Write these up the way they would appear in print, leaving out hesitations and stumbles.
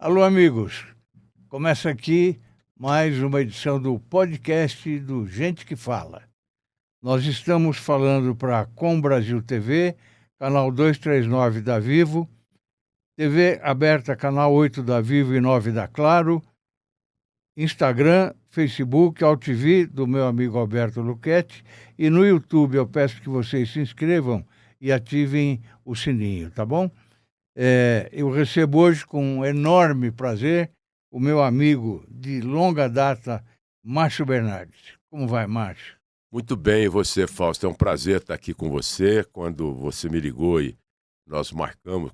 Alô, amigos. Começa aqui mais uma edição do podcast do Gente que Fala. Nós estamos falando para a Com Brasil TV, canal 239 da Vivo, TV aberta, canal 8 da Vivo e 9 da Claro, Instagram, Facebook, AltV do meu amigo Alberto Luchetti, e no YouTube eu peço que vocês se inscrevam e ativem o sininho, tá bom? Eu recebo hoje com um enorme prazer o meu amigo de longa data, Márcio Bernardes. Como vai, Márcio? Muito bem, e você, Fausto? É um prazer estar aqui com você. Quando você me ligou e nós marcamos,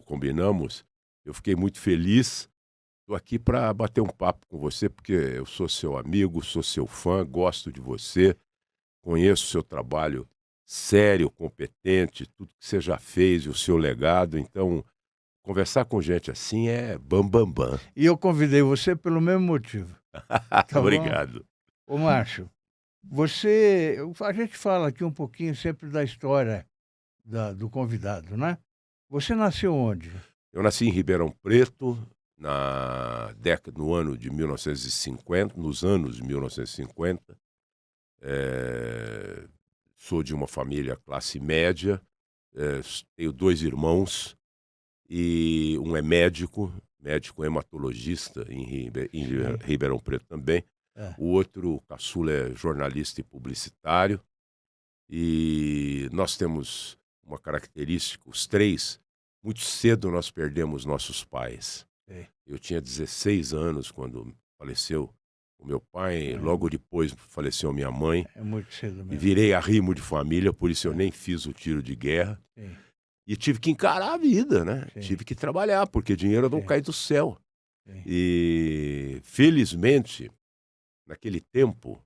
combinamos, eu fiquei muito feliz. Estou aqui para bater um papo com você, porque eu sou seu amigo, sou seu fã, gosto de você, conheço o seu trabalho sério, competente, tudo que você já fez e o seu legado. Então, conversar com gente assim é bam, bam, bam. E eu convidei você pelo mesmo motivo. Tá Obrigado. Ô, Márcio, a gente fala aqui um pouquinho sempre da história do convidado, né? Você nasceu onde? Eu nasci em Ribeirão Preto, no ano de 1950, nos anos de 1950. Sou de uma família classe média, tenho 2 irmãos, e um é médico hematologista em Ribeirão Preto também. O outro, o caçula, é jornalista e publicitário. E nós temos uma característica, os 3, muito cedo nós perdemos nossos pais. Eu tinha 16 anos quando faleceu o meu pai, logo depois faleceu minha mãe. É muito cedo mesmo. E virei arrimo de família, por isso eu nem fiz o tiro de guerra. Sim. E tive que encarar a vida, né? Sim. Tive que trabalhar, porque dinheiro não cai do céu. Sim. E, felizmente, naquele tempo,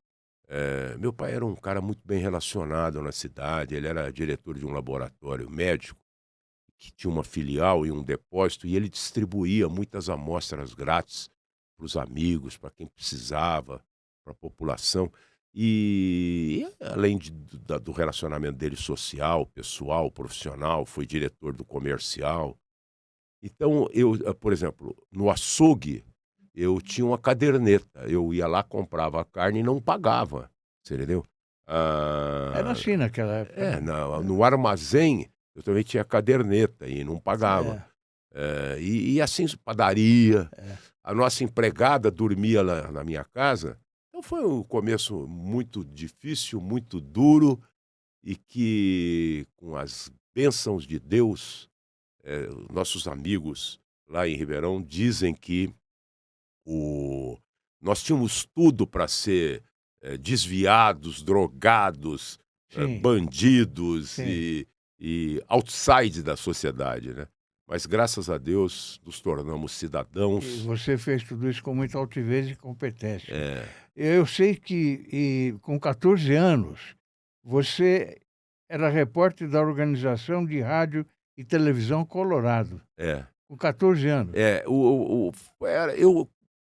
meu pai era um cara muito bem relacionado na cidade. Ele era diretor de um laboratório médico, que tinha uma filial e um depósito, e ele distribuía muitas amostras grátis para os amigos, para quem precisava, para a população. E além do relacionamento dele social, pessoal, profissional, foi diretor do comercial. Então, por exemplo, no açougue, eu tinha uma caderneta. Eu ia lá, comprava a carne e não pagava. Você entendeu? Era assim naquela época. No armazém, eu também tinha caderneta e não pagava. E assim, padaria. A nossa empregada dormia lá na minha casa. Então foi um começo muito difícil, muito duro, e que, com as bênçãos de Deus, nossos amigos lá em Ribeirão dizem que nós tínhamos tudo para ser desviados, drogados, bandidos e outside da sociedade, né? Mas, graças a Deus, nos tornamos cidadãos. E você fez tudo isso com muita altivez e competência. Eu sei que, com 14 anos, você era repórter da Organização de Rádio e Televisão Colorado. Com 14 anos.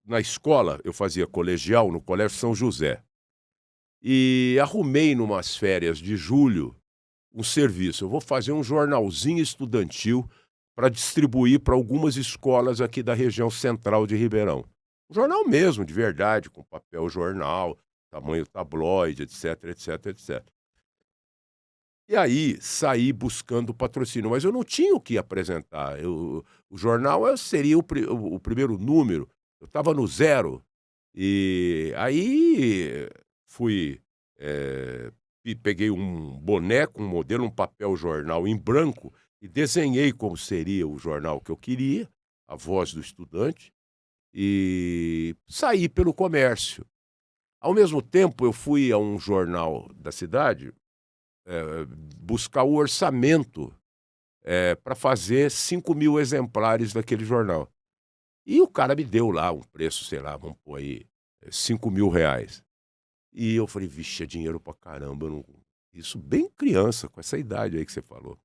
Na escola, eu fazia colegial no Colégio São José. E arrumei, numas férias de julho, um serviço. Eu vou fazer um jornalzinho estudantil para distribuir para algumas escolas aqui da região central de Ribeirão. Um jornal mesmo, de verdade, com papel jornal, tamanho tabloide, etc, etc, etc. E aí, saí buscando patrocínio, mas eu não tinha o que apresentar. O jornal seria o primeiro número, eu estava no 0. E aí peguei um boneco, um modelo, um papel jornal em branco, e desenhei como seria o jornal que eu queria, a voz do estudante, e saí pelo comércio. Ao mesmo tempo, eu fui a um jornal da cidade buscar o orçamento para fazer 5.000 exemplares daquele jornal. E o cara me deu lá um preço, sei lá, vamos pôr aí, R$5.000. E eu falei, vixe, é dinheiro pra caramba. Isso bem criança, com essa idade aí que você falou.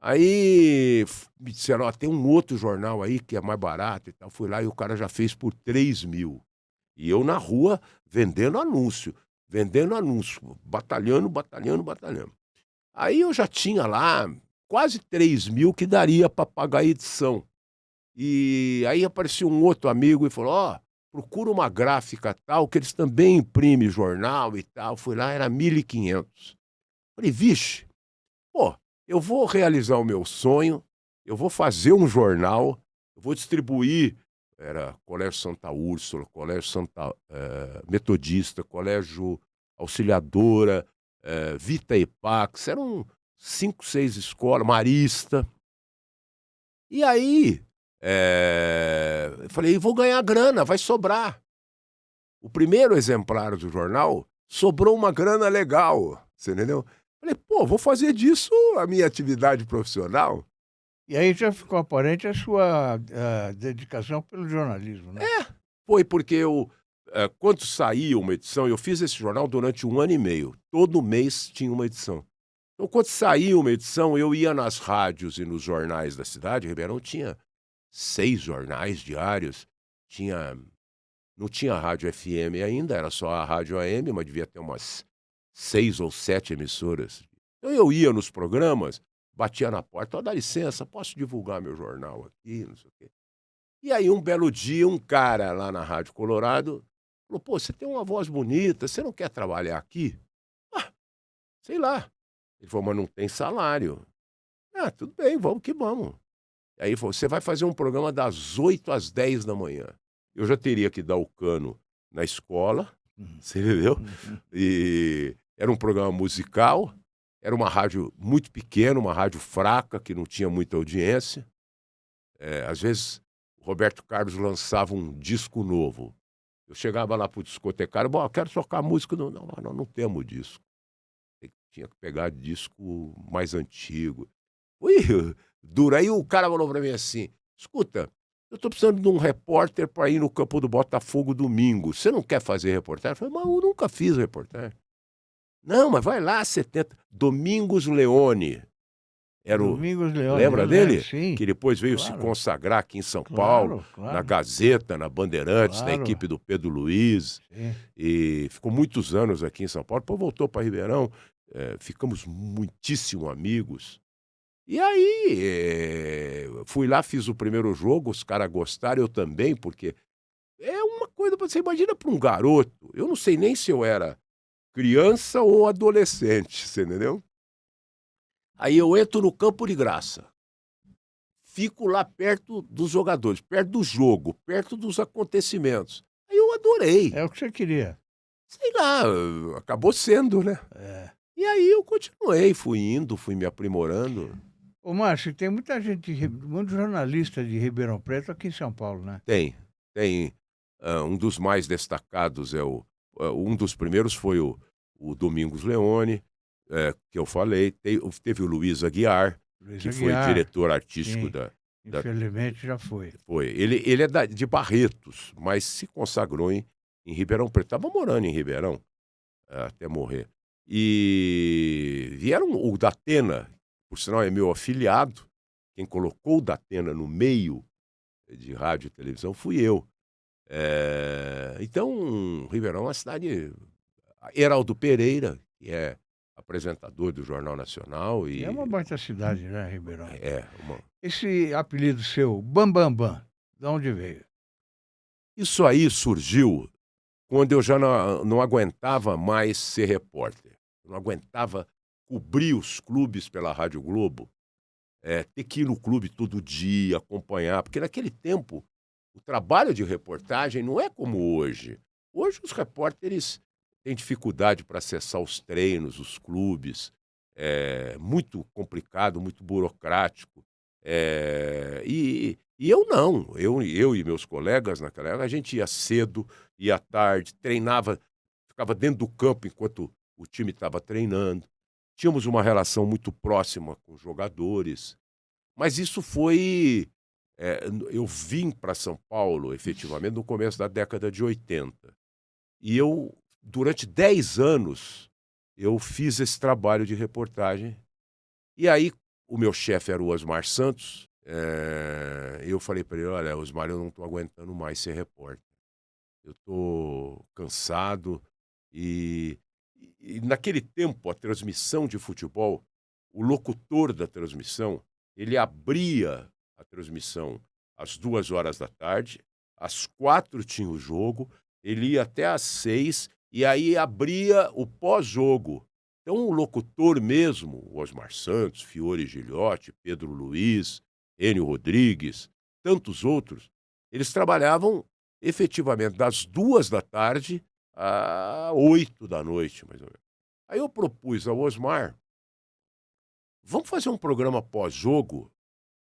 Aí me disseram, tem um outro jornal aí que é mais barato e tal. Fui lá e o cara já fez por 3.000. E eu na rua vendendo anúncio, batalhando. Aí eu já tinha lá quase 3.000 que daria para pagar a edição. E aí apareceu um outro amigo e falou: ó, procura uma gráfica tal, que eles também imprimem jornal e tal. Fui lá, era 1.500. Falei, vixe, pô, eu vou realizar o meu sonho, eu vou fazer um jornal, eu vou distribuir. Era Colégio Santa Úrsula, Colégio Metodista, Colégio Auxiliadora, Vita e Pax, eram 5, 6 escolas, Marista. E aí, eu falei, vou ganhar grana, vai sobrar. O primeiro exemplar do jornal, sobrou uma grana legal, você entendeu? Falei, pô, vou fazer disso a minha atividade profissional. E aí já ficou aparente a sua dedicação pelo jornalismo, né? Foi porque quando saía uma edição, eu fiz esse jornal durante 1 ano e meio. Todo mês tinha uma edição. Então, quando saía uma edição, eu ia nas rádios e nos jornais da cidade. Ribeirão tinha 6 jornais diários. Não tinha rádio FM ainda, era só a rádio AM, mas devia ter umas 6 ou 7 emissoras. Então eu ia nos programas, batia na porta, ó, dá licença, posso divulgar meu jornal aqui, não sei o quê. E aí um belo dia, um cara lá na Rádio Colorado falou, pô, você tem uma voz bonita, você não quer trabalhar aqui? Ah, sei lá. Ele falou, mas não tem salário. Ah, tudo bem, vamos que vamos. Aí ele falou, você vai fazer um programa das 8 às 10 da manhã. Eu já teria que dar o cano na escola, você entendeu? E era um programa musical, era uma rádio muito pequena, uma rádio fraca, que não tinha muita audiência. Às vezes, o Roberto Carlos lançava um disco novo. Eu chegava lá pro discotecário, bom, eu quero tocar música. Não temos disco. Tinha que pegar disco mais antigo. Ui, duro. Aí o cara falou pra mim assim, escuta, eu tô precisando de um repórter para ir no campo do Botafogo domingo. Você não quer fazer reportagem? Eu falei, mas eu nunca fiz reportagem. Não, mas vai lá, 70. Domingos Leone. Era o... Domingos Leone. Lembra dele? Sim. Que depois veio Claro. se consagrar aqui em São Paulo, na Gazeta, na Bandeirantes, na equipe do Pedro Luiz. Sim. E ficou muitos anos aqui em São Paulo. Depois voltou para Ribeirão. Ficamos muitíssimo amigos. E aí, fui lá, fiz o primeiro jogo, os caras gostaram, eu também, porque é uma coisa, você imagina para um garoto, eu não sei nem se eu era criança ou adolescente, você entendeu? Aí eu entro no campo de graça, fico lá perto dos jogadores, perto do jogo, perto dos acontecimentos. Aí eu adorei. É o que você queria. Sei lá, acabou sendo, né? E aí eu continuei, fui indo, fui me aprimorando. Ô, Márcio, tem muita gente, muito jornalista de Ribeirão Preto aqui em São Paulo, né? Tem. Um dos mais destacados um dos primeiros foi o Domingos Leone, que eu falei. Teve o Luiz Aguiar, foi diretor artístico sim. Infelizmente já foi. Foi. Ele é de Barretos, mas se consagrou em Ribeirão Preto. Estava morando em Ribeirão até morrer. E vieram o Datena, por sinal é meu afiliado. Quem colocou o Datena no meio de rádio e televisão fui eu. Então, Ribeirão é uma cidade... Heraldo Pereira, que é apresentador do Jornal Nacional. É uma baita cidade, né, Ribeirão? Uma... Esse apelido seu, Bam Bam Bam, de onde veio? Isso aí surgiu quando eu já não aguentava mais ser repórter. Eu não aguentava cobrir os clubes pela Rádio Globo, ter que ir no clube todo dia, acompanhar, porque naquele tempo o trabalho de reportagem não é como hoje. Hoje os repórteres têm dificuldade para acessar os treinos, os clubes, muito complicado, muito burocrático. E eu não, eu e meus colegas naquela época, a gente ia cedo, ia tarde, treinava, ficava dentro do campo enquanto o time estava treinando. Tínhamos uma relação muito próxima com os jogadores, mas isso foi... eu vim para São Paulo, efetivamente, no começo da década de 80. E eu, durante 10 anos, eu fiz esse trabalho de reportagem. E aí, o meu chefe era o Osmar Santos. Eu falei para ele, olha, Osmar, eu não estou aguentando mais ser repórter. Eu estou cansado. E naquele tempo, a transmissão de futebol, o locutor da transmissão, ele abria a transmissão às 2 horas da tarde, às 4 tinha o jogo, ele ia até às 6 e aí abria o pós-jogo. Então o locutor mesmo, Osmar Santos, Fiore Gilhote, Pedro Luiz, Enio Rodrigues, tantos outros, eles trabalhavam efetivamente das 2 da tarde às 8 da noite, mais ou menos. Aí eu propus ao Osmar, vamos fazer um programa pós-jogo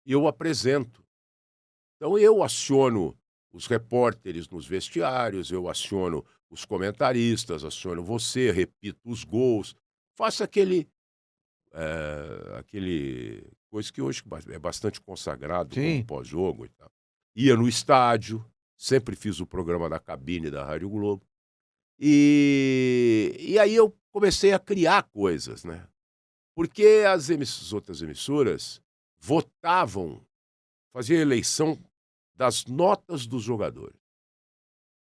e eu apresento. Então eu aciono os repórteres nos vestiários, eu aciono os comentaristas, aciono você, repito os gols, faço aquele coisa que hoje é bastante consagrado como Sim. pós-jogo e tal. Ia no estádio, sempre fiz o programa da cabine da Rádio Globo. E aí eu comecei a criar coisas, né? Porque as outras emissoras votavam, faziam eleição das notas dos jogadores.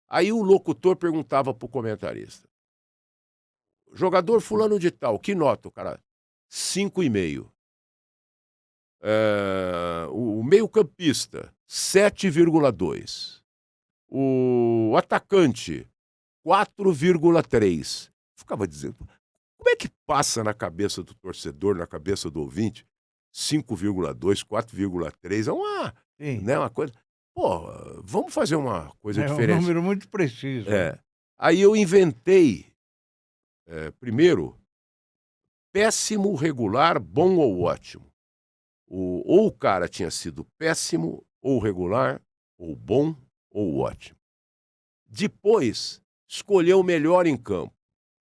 Aí o locutor perguntava pro comentarista, jogador fulano de tal, que nota o cara? 5,5. O meio-campista, 7,2. O atacante, 4,3. Ficava dizendo, como é que passa na cabeça do torcedor, na cabeça do ouvinte, 5,2, 4,3? É uma, Sim. né, uma coisa... Pô, vamos fazer uma coisa É um diferente. número muito preciso. Né? Aí eu inventei, primeiro, péssimo, regular, bom ou ótimo. Ou o cara tinha sido péssimo, ou regular, ou bom, ou ótimo. Depois, escolheu o melhor em campo.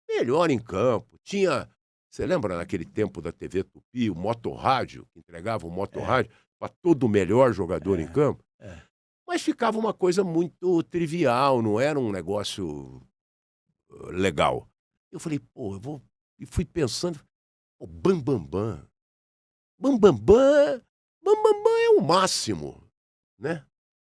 Melhor em campo. Tinha, você lembra naquele tempo da TV Tupi, o motorrádio, que entregava o motorrádio para todo o melhor jogador em campo? Mas ficava uma coisa muito trivial, não era um negócio legal. Eu falei, pô, e fui pensando, pô, Bambambam. Bambambam é o máximo, né?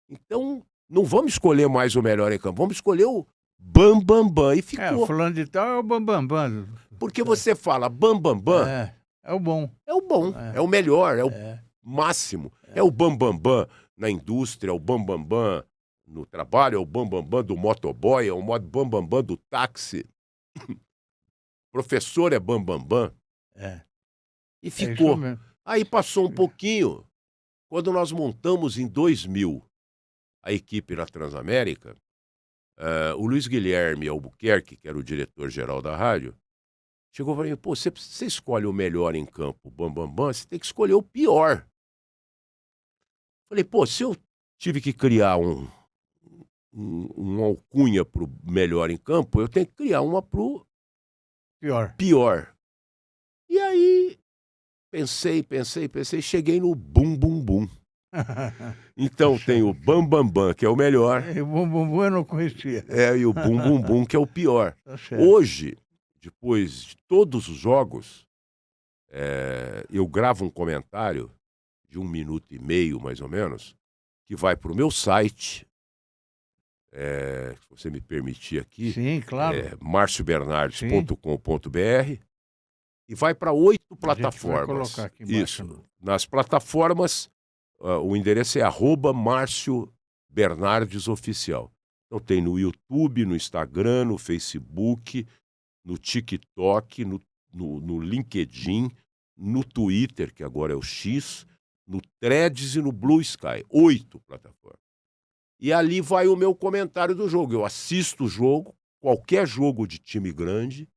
Então, não vamos escolher mais o melhor em campo, vamos escolher o Bambambam. E ficou. Fulano de tal é o Bambambam. Porque você fala Bambambam, É o bom. é o bom, é o melhor, é o máximo. É o Bambambam na indústria, é o Bambambam no trabalho, é o Bambambam do motoboy, é o Bambambam do táxi. Professor é Bambambam. E ficou. Isso mesmo. Aí passou um pouquinho, quando nós montamos em 2000 a equipe na Transamérica, o Luiz Guilherme Albuquerque, que era o diretor-geral da rádio, chegou para mim, pô, você escolhe o melhor em campo, Bambambam, você tem que escolher o pior. Falei, pô, se eu tive que criar uma alcunha pro melhor em campo, eu tenho que criar uma pro pior. E aí, pensei, cheguei no Bum Bum Bum. Então tem o Bambambam, que é o melhor. O Bum Bum Bum eu não conhecia. E o Bum Bum Bum, que é o pior. Tá certo. Hoje, depois de todos os jogos, eu gravo um comentário de 1 minuto e meio, mais ou menos, que vai para o meu site, se você me permitir aqui. Sim, claro. marciobernardes.com.br e vai para 8 plataformas. Vai colocar aqui embaixo. Isso. Nas plataformas, o endereço é @Márcio Bernardes Oficial. Então tem no YouTube, no Instagram, no Facebook, no TikTok, no LinkedIn, no Twitter, que agora é o X, no Threads e no Blue Sky. 8 plataformas. E ali vai o meu comentário do jogo. Eu assisto o jogo, qualquer jogo de time grande,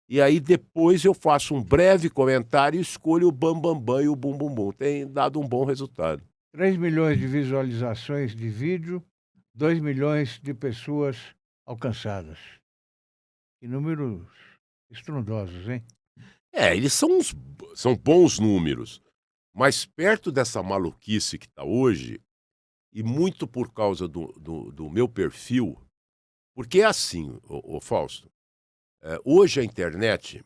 e aí depois eu faço um breve comentário e escolho o Bambambam e o Bum Bum Bum. Tem dado um bom resultado. 3 milhões de visualizações de vídeo, 2 milhões de pessoas alcançadas. Que números estrondosos, hein? Eles são bons números, mas perto dessa maluquice que está hoje, e muito por causa do meu perfil, porque é assim, ô Fausto, hoje a internet,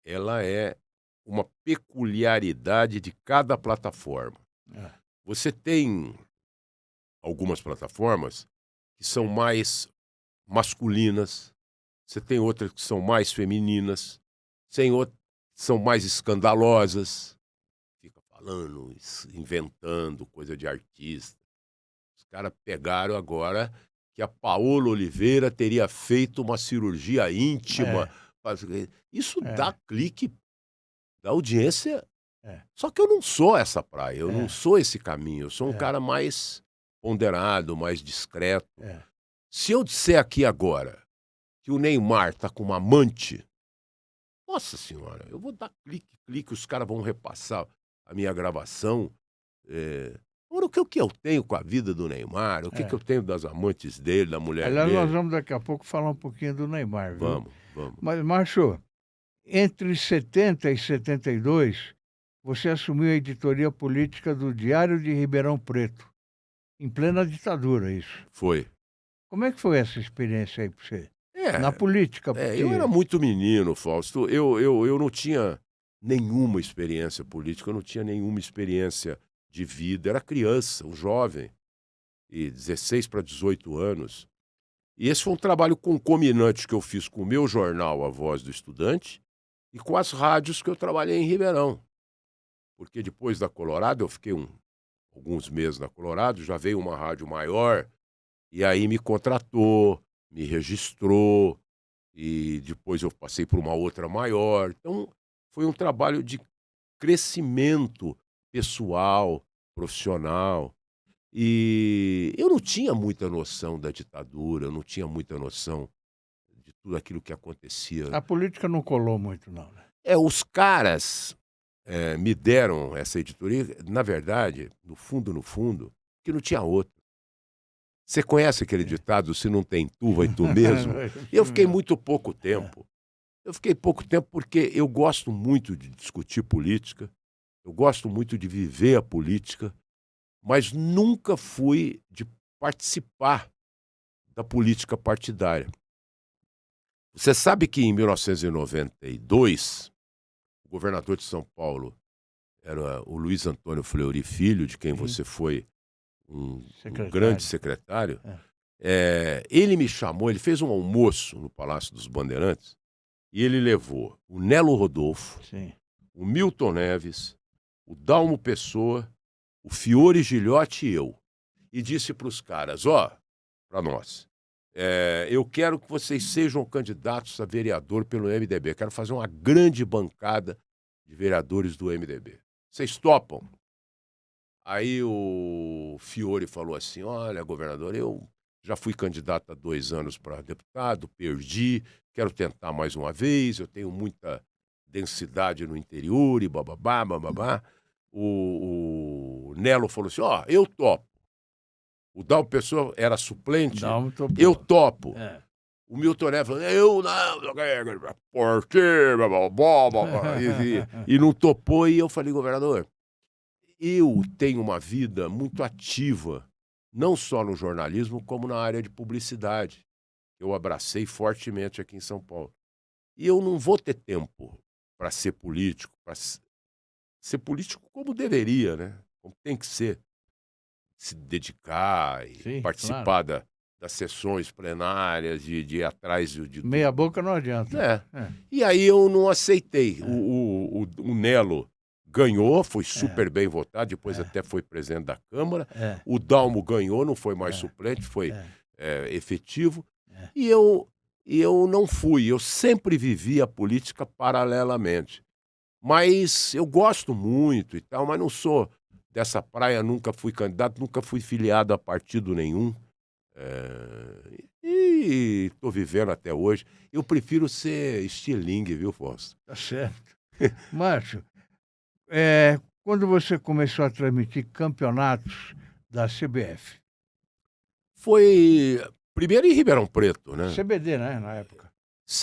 ela é uma peculiaridade de cada plataforma. Você tem algumas plataformas que são mais masculinas, você tem outras que são mais femininas, tem outras que são mais escandalosas, fica falando, inventando coisa de artista. caras pegaram agora que a Paola Oliveira teria feito uma cirurgia íntima. Isso dá clique, dá audiência. Só que eu não sou essa praia, eu não sou esse caminho. Eu sou um cara mais ponderado, mais discreto. Se eu disser aqui agora que o Neymar tá com uma amante, nossa senhora, eu vou dar clique, os caras vão repassar a minha gravação. Agora, o que eu tenho com a vida do Neymar? O que eu tenho das amantes dele, da mulher Aliás, dele? nós vamos daqui a pouco falar um pouquinho do Neymar, viu? Vamos. Mas, Márcio, entre 70 e 72, você assumiu a editoria política do Diário de Ribeirão Preto, em plena ditadura, isso. Foi. Como é que foi essa experiência aí para você? Na política, porque... eu era muito menino, Fausto. Eu não tinha nenhuma experiência política, eu não tinha nenhuma experiência de vida. Era criança, um jovem, e 16 para 18 anos. E esse foi um trabalho concomitante que eu fiz com o meu jornal, A Voz do Estudante, e com as rádios que eu trabalhei em Ribeirão. Porque depois da Colorado, eu fiquei alguns meses na Colorado, já veio uma rádio maior, e aí me contratou, me registrou, e depois eu passei por uma outra maior. Então, foi um trabalho de crescimento pessoal, profissional. E eu não tinha muita noção da ditadura, eu não tinha muita noção de tudo aquilo que acontecia. A política não colou muito, não, né? Os caras me deram essa editoria, na verdade, no fundo, que não tinha outra. Você conhece aquele ditado, se não tem tu, vai tu mesmo? E eu fiquei muito pouco tempo. Eu fiquei pouco tempo porque eu gosto muito de discutir política, eu gosto muito de viver a política, mas nunca fui de participar da política partidária. Você sabe que em 1992, o governador de São Paulo era o Luiz Antônio Fleury Filho, de quem você foi um grande secretário. Ele me chamou, ele fez um almoço no Palácio dos Bandeirantes e ele levou o Nelo Rodolfo, o Milton Neves, o Dalmo Pessoa, o Fiore Gilhote e eu. E disse para os caras, para nós, eu quero que vocês sejam candidatos a vereador pelo MDB. Quero fazer uma grande bancada de vereadores do MDB. Vocês topam? Aí o Fiore falou assim, olha, governador, eu já fui candidato há 2 anos para deputado, perdi, quero tentar mais uma vez, eu tenho muita densidade no interior e bababá. O Nelo falou assim, eu topo. O Dalmo Pessoa era suplente, eu topo. O Milton Neves falou, eu não, por quê? E não topou, e eu falei, governador, eu tenho uma vida muito ativa, não só no jornalismo, como na área de publicidade. Eu abracei fortemente aqui em São Paulo. E eu não vou ter tempo para ser político, como deveria, né? Como tem que ser. Se dedicar e participar das sessões plenárias, de ir atrás de... Meia boca não adianta. E aí eu não aceitei. O Nelo ganhou, foi super bem votado, depois até foi presidente da Câmara. O Dalmo ganhou, não foi mais suplente, foi efetivo. E eu não fui. Eu sempre vivi a política paralelamente. Mas eu gosto muito e tal, mas não sou dessa praia, nunca fui candidato, nunca fui filiado a partido nenhum. E estou vivendo até hoje. Eu prefiro ser estilingue, viu, Fausto? Tá certo. Márcio, quando você começou a transmitir campeonatos da CBF? Foi primeiro em Ribeirão Preto, né? CBD, né, na época.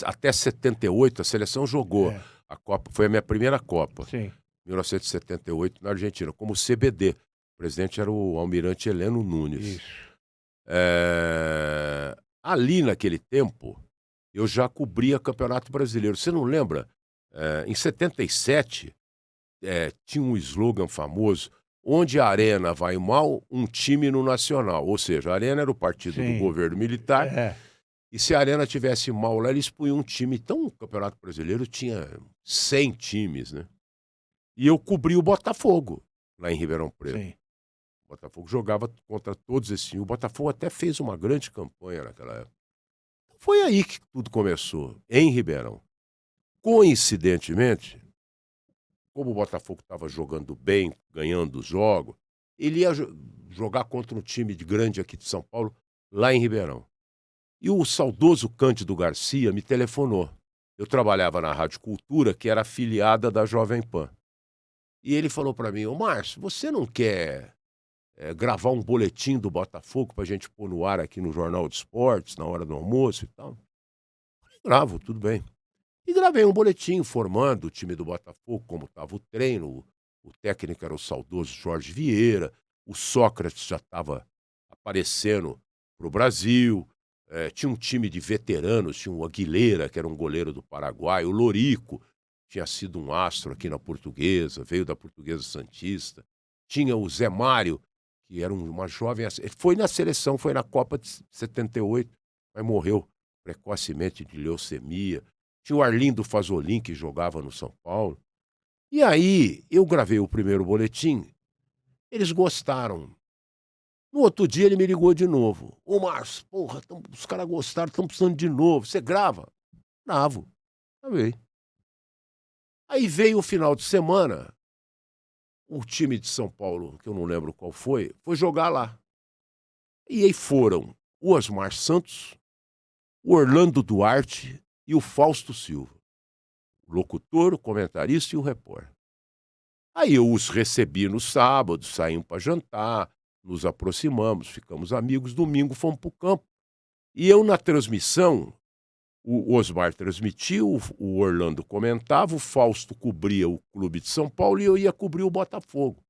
Até 78 a seleção jogou. A Copa foi a minha primeira Copa. Sim. 1978 na Argentina, como CBD. O presidente era o almirante Heleno Nunes. Isso. Ali naquele tempo, eu já cobria Campeonato Brasileiro. Você não lembra? Em 77, tinha um slogan famoso, onde a Arena vai mal, um time no Nacional. Ou seja, a Arena era o partido do governo militar. E se a Arena tivesse mal lá, eles punham um time. Então, o Campeonato Brasileiro tinha 100 times, né? E eu cobri o Botafogo, lá em Ribeirão Preto. Botafogo jogava contra todos esses times. O Botafogo até fez uma grande campanha naquela época. Foi aí que tudo começou, em Ribeirão. Coincidentemente, como o Botafogo estava jogando bem, ganhando os jogos, ele ia jogar contra um time de grande aqui de São Paulo, lá em Ribeirão. E o saudoso Cândido Garcia me telefonou. Eu trabalhava na Rádio Cultura, que era afiliada da Jovem Pan. E ele falou para mim: ô Márcio, você não quer gravar um boletim do Botafogo para a gente pôr no ar aqui no Jornal de Esportes, na hora do almoço e tal? Eu falei: gravo, tudo bem. E gravei um boletim informando o time do Botafogo, como estava o treino. O técnico era o saudoso Jorge Vieira. O Sócrates já estava aparecendo para o Brasil. Tinha um time de veteranos, tinha o Aguilera, que era um goleiro do Paraguai, o Lorico, tinha sido um astro aqui na Portuguesa, veio da Portuguesa Santista. Tinha o Zé Mário, que era uma jovem... Foi na seleção, foi na Copa de 78, mas morreu precocemente de leucemia. Tinha o Arlindo Fazolin, que jogava no São Paulo. E aí, eu gravei o primeiro boletim, eles gostaram. No outro dia ele me ligou de novo. Ô Márcio, porra, os caras gostaram, estão precisando de novo. Você grava? Gravo. Gravei. Aí veio o final de semana, o time de São Paulo, que eu não lembro qual foi jogar lá. E aí foram o Osmar Santos, o Orlando Duarte e o Fausto Silva. O locutor, o comentarista e o repórter. Aí eu os recebi no sábado, saímos para jantar, nos aproximamos, ficamos amigos. Domingo fomos para o campo. E eu, na transmissão, o Osmar transmitia, o Orlando comentava, o Fausto cobria o Clube de São Paulo e eu ia cobrir o Botafogo.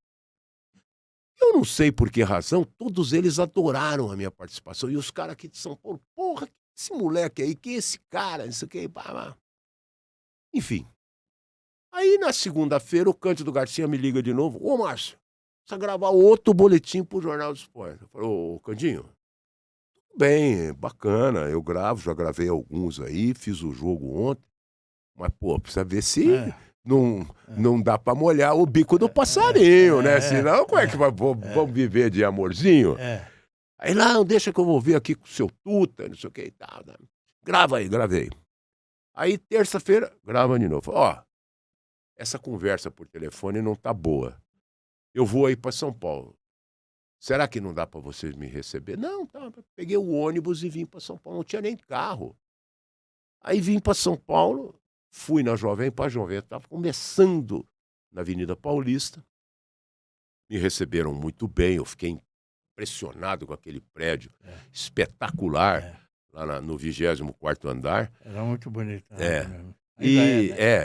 Eu não sei por que razão, todos eles adoraram a minha participação. E os caras aqui de São Paulo, porra, esse moleque aí, quem é esse cara? Isso aqui, pá. Enfim. Aí, na segunda-feira, o Cândido Garcia me liga de novo. Ô, Márcio, precisa gravar outro boletim pro Jornal do Esporte. Eu falei: ô, Candinho, tudo bem, bacana, eu gravo, já gravei alguns aí, fiz o jogo ontem, mas, pô, precisa ver se não dá pra molhar o bico do passarinho, né? Senão, como é que vamos viver de amorzinho? Aí, não, deixa que eu vou ver aqui com o seu Tuta, não sei o que e tal. Grava aí, gravei. Aí, terça-feira, grava de novo. Ó, essa conversa por telefone não tá boa. Eu vou aí para São Paulo. Será que não dá para vocês me receber? Não, tá. Peguei o ônibus e vim para São Paulo. Não tinha nem carro. Aí vim para São Paulo, fui na Jovem Pan, estava começando na Avenida Paulista. Me receberam muito bem, eu fiquei impressionado com aquele prédio espetacular, lá no 24º andar. Era muito bonito.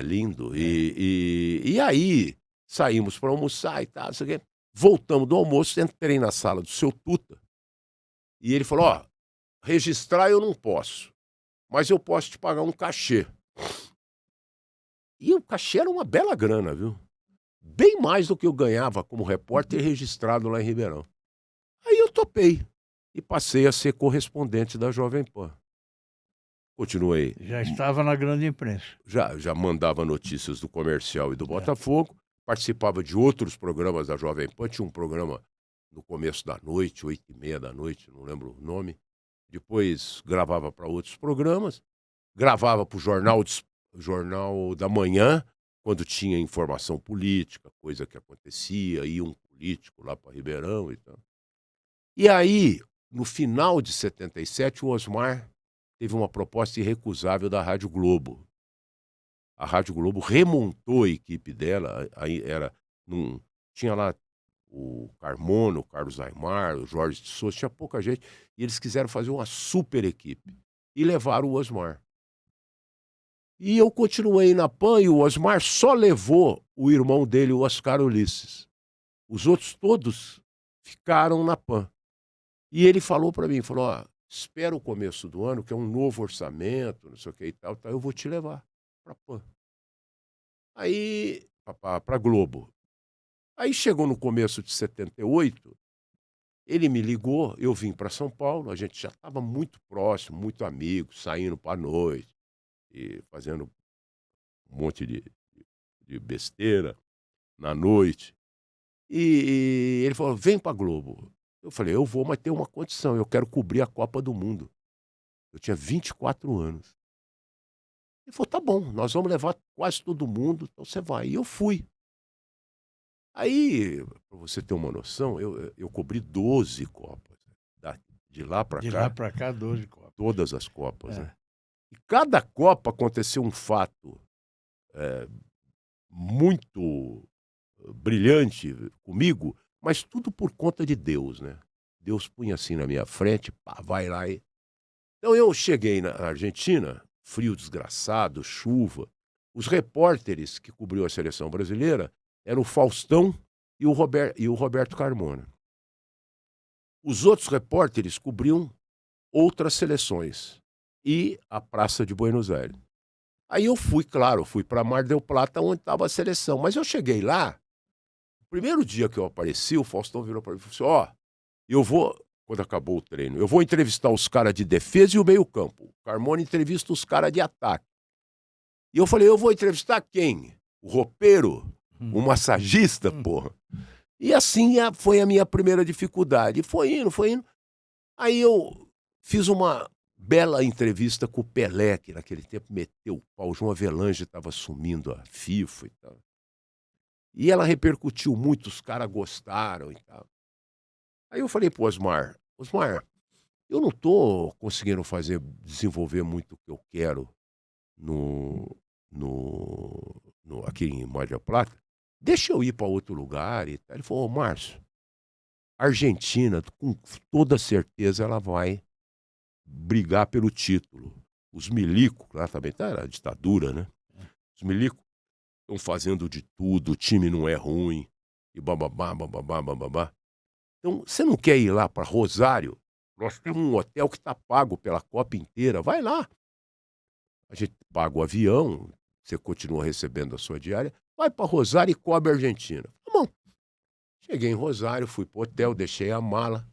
Lindo. E aí, saímos para almoçar e tal, não sei o quê. Voltamos do almoço, entrei na sala do seu Tuta. E ele falou: ó, registrar eu não posso, mas eu posso te pagar um cachê. E o cachê era uma bela grana, viu? Bem mais do que eu ganhava como repórter registrado lá em Ribeirão. Aí eu topei e passei a ser correspondente da Jovem Pan. Continuei. Já estava na grande imprensa. Já mandava notícias do Comercial e do Botafogo. Participava de outros programas da Jovem Pan. Tinha um programa no começo da noite, 8h30 da noite, não lembro o nome. Depois gravava para outros programas. Gravava para o Jornal da Manhã, quando tinha informação política, coisa que acontecia, ia um político lá para Ribeirão e tal. E aí, no final de 77, o Osmar teve uma proposta irrecusável da Rádio Globo. A Rádio Globo remontou a equipe dela, aí tinha lá o Carmona, o Carlos Aymar, o Jorge de Souza, tinha pouca gente, e eles quiseram fazer uma super equipe, e levaram o Osmar. E eu continuei na PAN, e o Osmar só levou o irmão dele, o Oscar Ulisses. Os outros todos ficaram na PAN. E ele falou para mim, falou: ó, espera o começo do ano, que é um novo orçamento, não sei o que e tal, eu vou te levar para PAN. Aí, para Globo. Aí chegou no começo de 78, ele me ligou, eu vim para São Paulo, a gente já estava muito próximo, muito amigo, saindo para noite, e fazendo um monte de besteira na noite. E ele falou, vem pra Globo. Eu falei, eu vou, mas tem uma condição, eu quero cobrir a Copa do Mundo. Eu tinha 24 anos. Ele falou, tá bom, nós vamos levar quase todo mundo, então você vai. E eu fui. Aí, pra você ter uma noção, eu cobri 12 Copas. De lá pra De cá, lá para cá, 12 Copas. todas as Copas, É. né? E cada Copa aconteceu um fato muito brilhante comigo, mas tudo por conta de Deus, né? Deus punha assim na minha frente, pá, vai lá. Então eu cheguei na Argentina, frio desgraçado, chuva. Os repórteres que cobriam a seleção brasileira eram o Faustão e o Roberto Carmona. Os outros repórteres cobriam outras seleções e a Praça de Buenos Aires. Aí eu fui, claro, fui para Mar del Plata, onde estava a seleção. Mas eu cheguei lá, o primeiro dia que eu apareci, o Faustão virou para mim e falou assim, ó, eu vou, quando acabou o treino, eu vou entrevistar os caras de defesa e o meio-campo. O Carmona entrevista os caras de ataque. E eu falei, eu vou entrevistar quem? O roupeiro? O massagista, porra? E assim foi a minha primeira dificuldade. Foi indo, foi indo. Aí eu fiz uma bela entrevista com o Pelé, que naquele tempo meteu o pau. O João Avelange estava assumindo a FIFA e tal. E ela repercutiu muito, os caras gostaram e tal. Aí eu falei pro Osmar, eu não tô conseguindo desenvolver muito o que eu quero aqui em Mar del Plata. Deixa eu ir para outro lugar e tal. Ele falou, Márcio, a Argentina, com toda certeza, ela vai brigar pelo título. Os milicos, lá também tá a ditadura, né? Os milicos estão fazendo de tudo, o time não é ruim, e bababá, bababá, bababá. Então, você não quer ir lá para Rosário? Nós temos um hotel que está pago pela Copa inteira, vai lá. A gente paga o avião, você continua recebendo a sua diária, vai para Rosário e cobre a Argentina. Tá bom. Cheguei em Rosário, fui pro hotel, deixei a mala.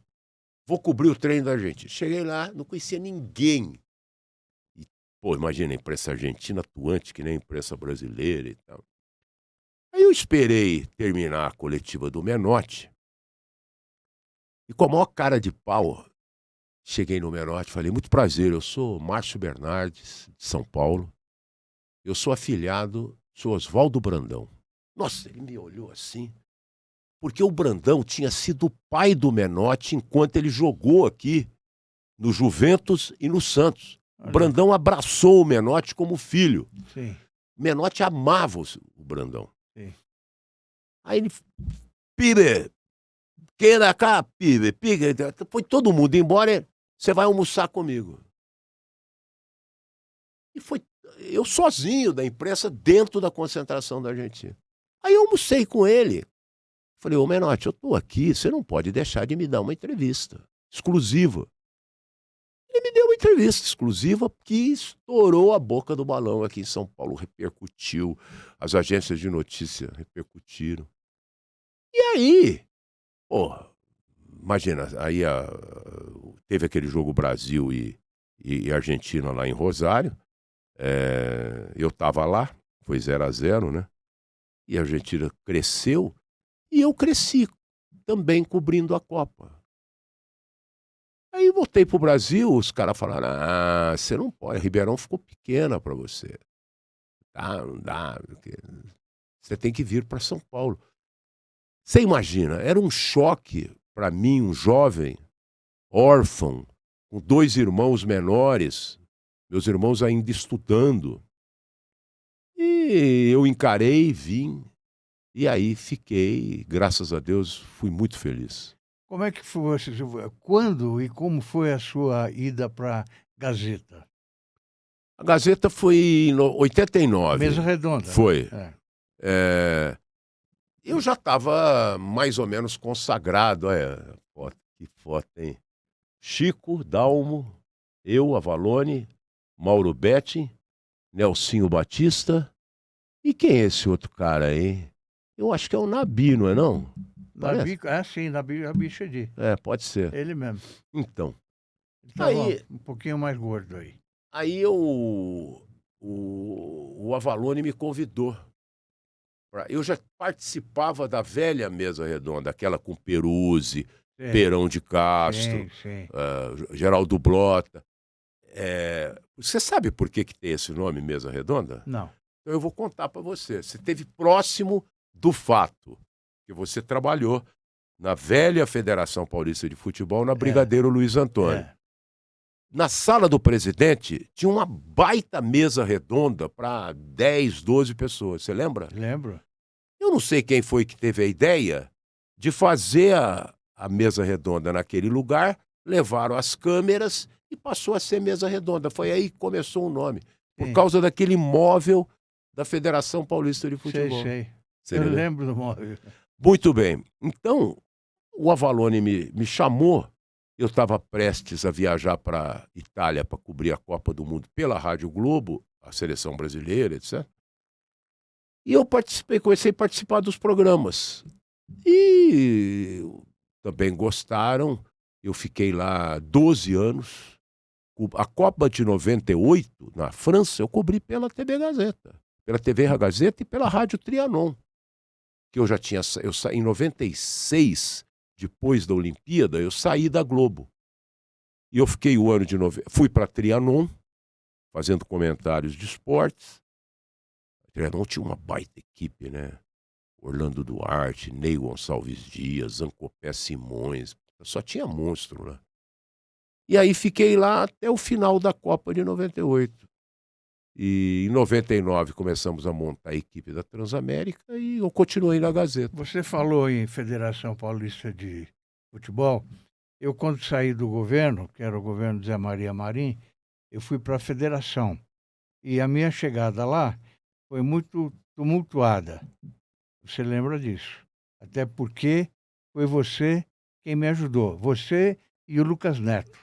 Vou cobrir o treino da Argentina. Cheguei lá, não conhecia ninguém. E, pô, imagina a imprensa argentina atuante, que nem a imprensa brasileira e tal. Aí eu esperei terminar a coletiva do Menotti. E com a maior cara de pau, cheguei no Menotti e falei, muito prazer, eu sou Márcio Bernardes, de São Paulo. Eu sou afilhado, sou Oswaldo Brandão. Nossa, ele me olhou assim. Porque o Brandão tinha sido o pai do Menotti enquanto ele jogou aqui no Juventus e no Santos. O Brandão abraçou o Menotti como filho. Sim. Menotti amava o Brandão. Sim. Aí ele, pibe, queira cá, pibe, foi todo mundo embora, você vai almoçar comigo. E foi eu sozinho da imprensa dentro da concentração da Argentina. Aí eu almocei com ele. Falei, ô Menotti, eu tô aqui, você não pode deixar de me dar uma entrevista exclusiva. Ele me deu uma entrevista exclusiva que estourou a boca do balão aqui em São Paulo, repercutiu, as agências de notícia repercutiram. E aí, pô, imagina, aí teve aquele jogo Brasil e Argentina lá em Rosário, eu tava lá, foi 0-0, né? E a Argentina cresceu, e eu cresci também cobrindo a Copa. Aí voltei pro Brasil, os caras falaram, você não pode, Ribeirão ficou pequena para você. Não dá, você tem que vir para São Paulo. Você imagina, era um choque para mim, um jovem, órfão, com 2 irmãos menores, meus irmãos ainda estudando. E eu encarei, vim, e aí fiquei, graças a Deus, fui muito feliz. Como é que foi? Quando e como foi a sua ida para a Gazeta? A Gazeta foi em 89. Mesa redonda. Foi. Né? Eu já estava mais ou menos consagrado. Que foto, hein? Chico, Dalmo, eu, Avalone, Mauro Betti, Nelsinho Batista. E quem é esse outro cara aí? Eu acho que é o Nabi, não é não? Nabi, sim, Nabi Chedi. Pode ser. Ele mesmo. Então. Ele estava um pouquinho mais gordo aí. Aí o Avalone me convidou Eu já participava da velha mesa redonda, aquela com Peruzzi, Sim, Perão de Castro, sim. Geraldo Blota. Você sabe por que tem esse nome, mesa redonda? Não. Então eu vou contar para você. Você esteve próximo do fato que você trabalhou na velha Federação Paulista de Futebol, na Brigadeiro Luiz Antônio. Na sala do presidente, tinha uma baita mesa redonda para 10, 12 pessoas. Você lembra? Lembro. Eu não sei quem foi que teve a ideia de fazer a mesa redonda naquele lugar, levaram as câmeras e passou a ser mesa redonda. Foi aí que começou o nome. Por causa daquele móvel da Federação Paulista de Futebol. Sei. Você Eu lembra? lembro do móvel. Muito bem. Então, o Avalone me chamou. Eu estava prestes a viajar para Itália para cobrir a Copa do Mundo pela Rádio Globo, a seleção brasileira, etc. E eu comecei a participar dos programas. E também gostaram. Eu fiquei lá 12 anos. A Copa de 98, na França, eu cobri pela TV Gazeta. Pela TV Gazeta e pela Rádio Trianon. Que eu já tinha... em 96, depois da Olimpíada, eu saí da Globo. E eu fiquei o ano de... Fui para Trianon, fazendo comentários de esportes. A Trianon tinha uma baita equipe, né? Orlando Duarte, Ney Gonçalves Dias, Zancopé Simões. Só tinha monstro lá. E aí fiquei lá até o final da Copa de 98. E em 99 começamos a montar a equipe da Transamérica e eu continuei na Gazeta. Você falou em Federação Paulista de Futebol. Eu, quando saí do governo, que era o governo de Zé Maria Marim, eu fui para a federação. E a minha chegada lá foi muito tumultuada. Você lembra disso? Até porque foi você quem me ajudou. Você e o Lucas Neto.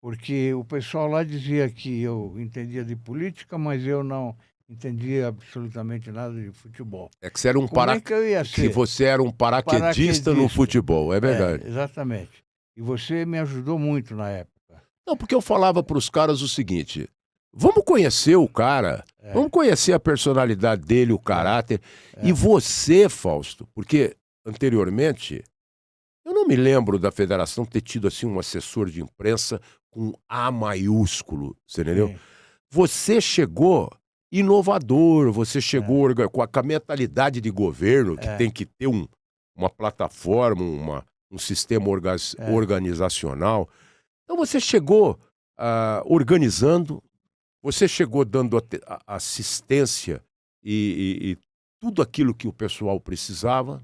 Porque o pessoal lá dizia que eu entendia de política, mas eu não entendia absolutamente nada de futebol. É que você era um que eu ia ser? Que você era um paraquedista no futebol, é verdade. Exatamente. E você me ajudou muito na época. Não, porque eu falava para os caras o seguinte: vamos conhecer o cara, vamos conhecer a personalidade dele, o caráter. E você, Fausto, porque anteriormente eu não me lembro da federação ter tido assim um assessor de imprensa com A maiúsculo, você entendeu? Sim. Você chegou inovador, você chegou com a mentalidade de governo, que tem que ter uma plataforma, um sistema organizacional. Então você chegou organizando, você chegou dando assistência e tudo aquilo que o pessoal precisava.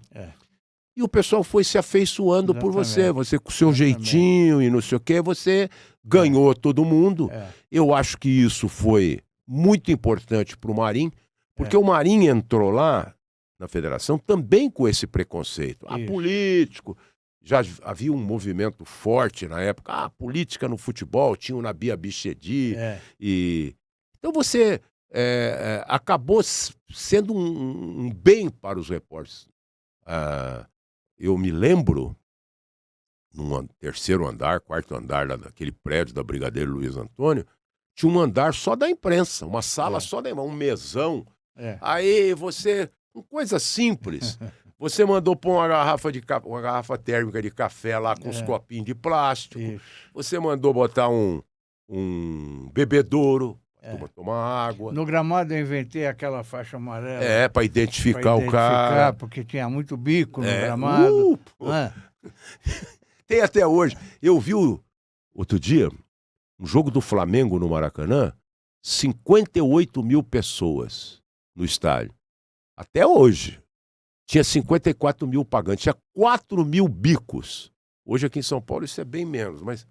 E o pessoal foi se afeiçoando por você. Você com o seu jeitinho e não sei o quê, você ganhou todo mundo. Eu acho que isso foi muito importante para o Marim, porque o Marim entrou lá na federação também com esse preconceito. Político. Já havia um movimento forte na época. Política no futebol, tinha o Nabi Abichedi. Então você acabou sendo um bem para os repórteres. Eu me lembro, num terceiro andar, quarto andar daquele prédio da Brigadeiro Luiz Antônio, tinha um andar só da imprensa, uma sala só da imprensa, um mesão. Aí você, uma coisa simples, você mandou pôr uma garrafa térmica de café lá com os copinhos de plástico. Você mandou botar um bebedouro, para tomar água. No gramado eu inventei aquela faixa amarela. Para identificar o cara. Porque tinha muito bico no gramado. Tem até hoje. Eu vi outro dia um jogo do Flamengo no Maracanã, 58 mil pessoas no estádio. Até hoje. Tinha 54 mil pagantes, tinha 4 mil bicos. Hoje aqui em São Paulo isso é bem menos. Mas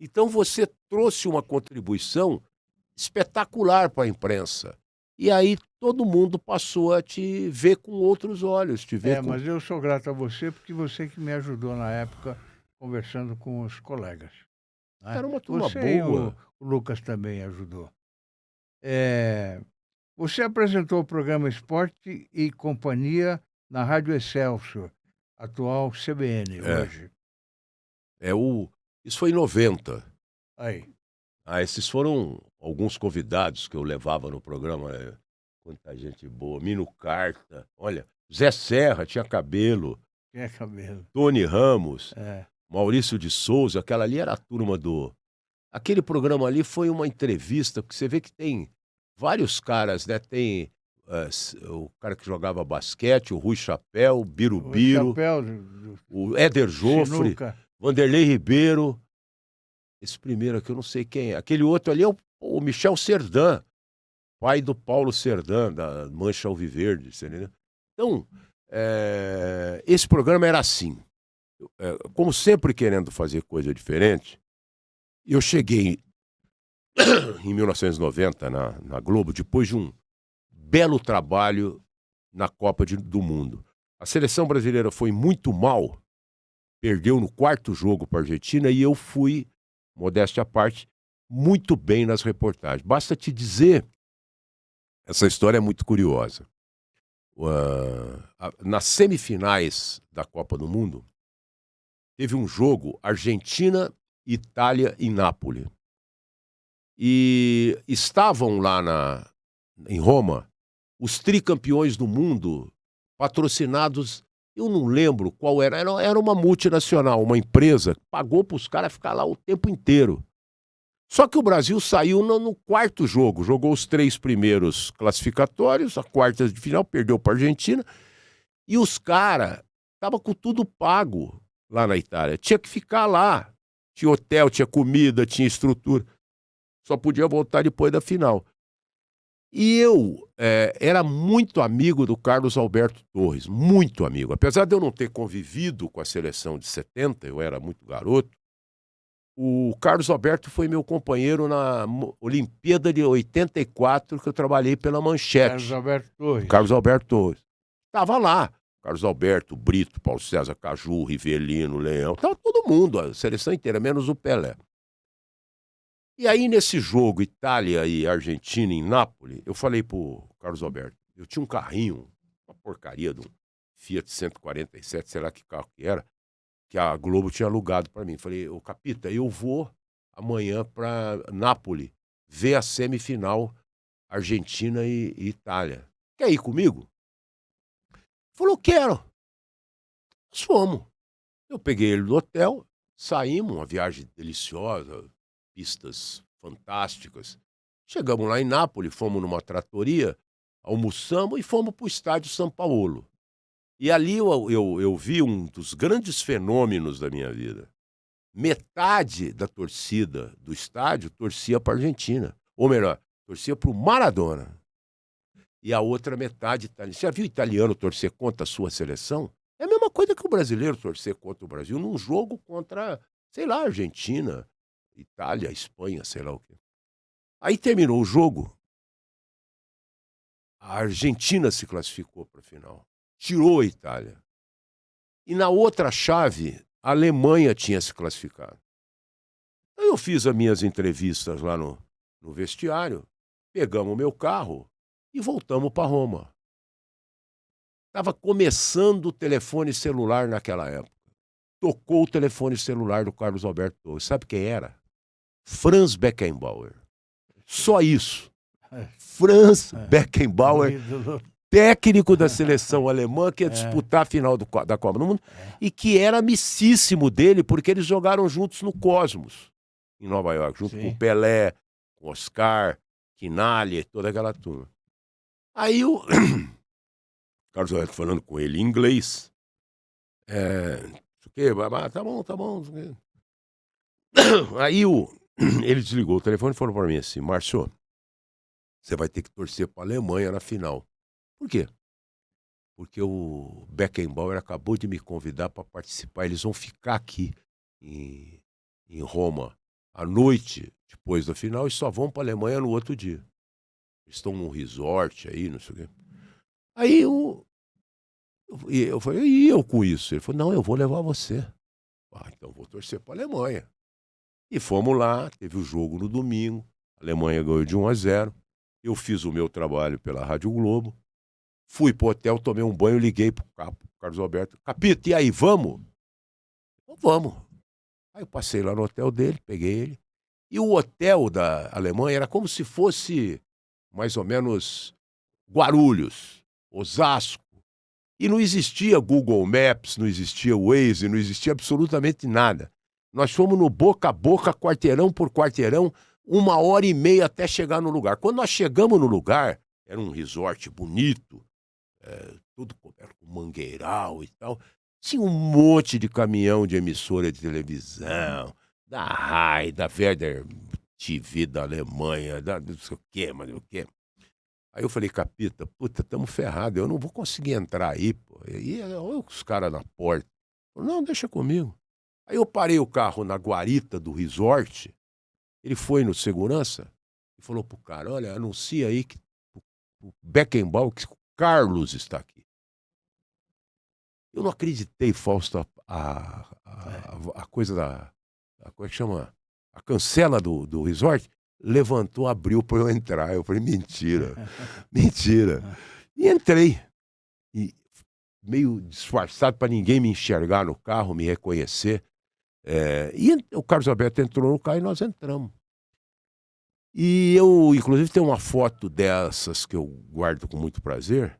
então você trouxe uma contribuição espetacular para a imprensa. E aí todo mundo passou a te ver com outros olhos. Mas eu sou grato a você, porque você que me ajudou na época, conversando com os colegas. Era uma turma você boa. E o Lucas também ajudou. Você apresentou o programa Esporte e Companhia na Rádio Excelsior, atual CBN, hoje. Isso foi em 90. Aí. Esses foram alguns convidados que eu levava no programa, quanta gente boa. Mino Carta, olha, Zé Serra tinha cabelo, Tinha cabelo. Tony Ramos, É. Maurício de Souza, aquela ali era a turma do... Aquele programa ali foi uma entrevista, porque você vê que tem vários caras, né? Tem o cara que jogava basquete, o Rui Chapéu, o O Birubiru, chapéu o Éder Joffre, sinuca. Vanderlei Ribeiro. Esse primeiro aqui eu não sei quem é. Aquele outro ali é o Michel Serdan, pai do Paulo Serdan, da Mancha Alviverde, você entendeu? Então, esse programa era assim. Como sempre querendo fazer coisa diferente, eu cheguei em 1990 na Globo, depois de um belo trabalho na Copa do Mundo. A seleção brasileira foi muito mal, perdeu no quarto jogo para a Argentina e eu fui, modéstia à parte, muito bem nas reportagens. Basta te dizer, essa história é muito curiosa. Nas semifinais da Copa do Mundo, teve um jogo Argentina, Itália e Nápoles. E estavam lá em Roma os tricampeões do mundo, patrocinados, eu não lembro qual era uma multinacional, uma empresa que pagou para os caras ficar lá o tempo inteiro. Só que o Brasil saiu no quarto jogo, jogou os 3 primeiros classificatórios, a quarta de final, perdeu para a Argentina, e os caras estavam com tudo pago lá na Itália. Tinha que ficar lá. Tinha hotel, tinha comida, tinha estrutura. Só podia voltar depois da final. E eu era muito amigo do Carlos Alberto Torres, muito amigo. Apesar de eu não ter convivido com a seleção de 70, eu era muito garoto, o Carlos Alberto foi meu companheiro na Olimpíada de 84, que eu trabalhei pela Manchete. Carlos Alberto Torres. Carlos Alberto Torres. Estava lá. Carlos Alberto, Brito, Paulo César Caju, Rivelino, Leão. Estava todo mundo, a seleção inteira, menos o Pelé. E aí, nesse jogo, Itália e Argentina em Nápoles, eu falei pro Carlos Alberto, eu tinha um carrinho, uma porcaria de um Fiat 147, sei lá que carro que era, que a Globo tinha alugado para mim. Falei, ô Capita, eu vou amanhã para Nápoles ver a semifinal Argentina e Itália. Quer ir comigo? Falou, quero. Nós fomos. Eu peguei ele do hotel, saímos, uma viagem deliciosa, pistas fantásticas. Chegamos lá em Nápoles, fomos numa tratoria, almoçamos e fomos para o estádio São Paulo. E ali eu vi um dos grandes fenômenos da minha vida. Metade da torcida do estádio torcia para a Argentina. Ou melhor, torcia para o Maradona. E a outra metade italiana. Você já viu italiano torcer contra a sua seleção? É a mesma coisa que o brasileiro torcer contra o Brasil num jogo contra, sei lá, Argentina, Itália, Espanha, sei lá o quê. Aí terminou o jogo, a Argentina se classificou para a final. Tirou a Itália. E na outra chave, a Alemanha tinha se classificado. Aí eu fiz as minhas entrevistas lá no vestiário, pegamos o meu carro e voltamos para Roma. Estava começando o telefone celular naquela época. Tocou o telefone celular do Carlos Alberto Torres. Sabe quem era? Franz Beckenbauer. Só isso. Franz Beckenbauer, técnico da seleção alemã que ia disputar a final da Copa do Mundo e que era amicíssimo dele porque eles jogaram juntos no Cosmos, em Nova York, junto com o Pelé, com o Oscar, Quinalha, toda aquela turma. Aí o Carlos Alberto falando com ele em inglês. Tá bom. Aí ele desligou o telefone e falou para mim assim, Márcio, você vai ter que torcer para a Alemanha na final. Por quê? Porque o Beckenbauer acabou de me convidar para participar. Eles vão ficar aqui em Roma à noite, depois da final, e só vão para a Alemanha no outro dia. Eles estão num resort aí, não sei o quê. Aí eu falei, e eu com isso? Ele falou, não, eu vou levar você. Então vou torcer para a Alemanha. E fomos lá, teve o jogo no domingo, a Alemanha ganhou de 1-0. Eu fiz o meu trabalho pela Rádio Globo, fui pro hotel, tomei um banho, liguei pro Carlos Alberto. Capita, e aí, vamos? Vamos. Aí eu passei lá no hotel dele, peguei ele. E o hotel da Alemanha era como se fosse mais ou menos Guarulhos, Osasco. E não existia Google Maps, não existia Waze, não existia absolutamente nada. Nós fomos no boca a boca, quarteirão por quarteirão, 1h30 até chegar no lugar. Quando nós chegamos no lugar, era um resort bonito, tudo coberto com mangueiral e tal. Tinha um monte de caminhão de emissora de televisão, da RAI, da Werder TV da Alemanha, da não sei o quê, mas o quê. Aí eu falei, Capita, puta, estamos ferrados, eu não vou conseguir entrar aí, pô. E olha os caras na porta. Falei, não, deixa comigo. Aí eu parei o carro na guarita do resort, ele foi no segurança e falou pro cara, olha, anuncia aí que o Beckenbauer, que o Carlos está aqui. Eu não acreditei, Fausto, a coisa como é que chama? A cancela do resort levantou, abriu para eu entrar. Eu falei, mentira, mentira. E entrei. E meio disfarçado para ninguém me enxergar no carro, me reconhecer. E o Carlos Alberto entrou no carro e nós entramos. E eu, inclusive, tenho uma foto dessas que eu guardo com muito prazer.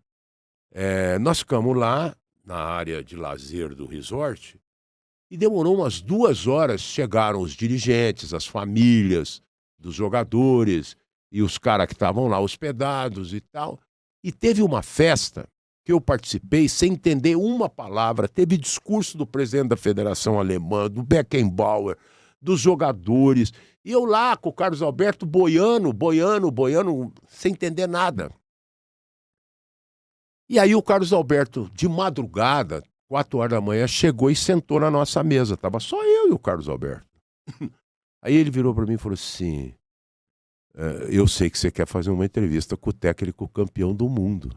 Nós ficamos lá, na área de lazer do resort, e demorou umas 2 horas. Chegaram os dirigentes, as famílias dos jogadores e os caras que estavam lá hospedados e tal. E teve uma festa que eu participei sem entender uma palavra. Teve discurso do presidente da Federação Alemã, do Beckenbauer, dos jogadores. E eu lá com o Carlos Alberto boiando, sem entender nada. E aí o Carlos Alberto, de madrugada, 4 horas da manhã, chegou e sentou na nossa mesa. Tava só eu e o Carlos Alberto. Aí ele virou para mim e falou assim, eu sei que você quer fazer uma entrevista com o técnico campeão do mundo.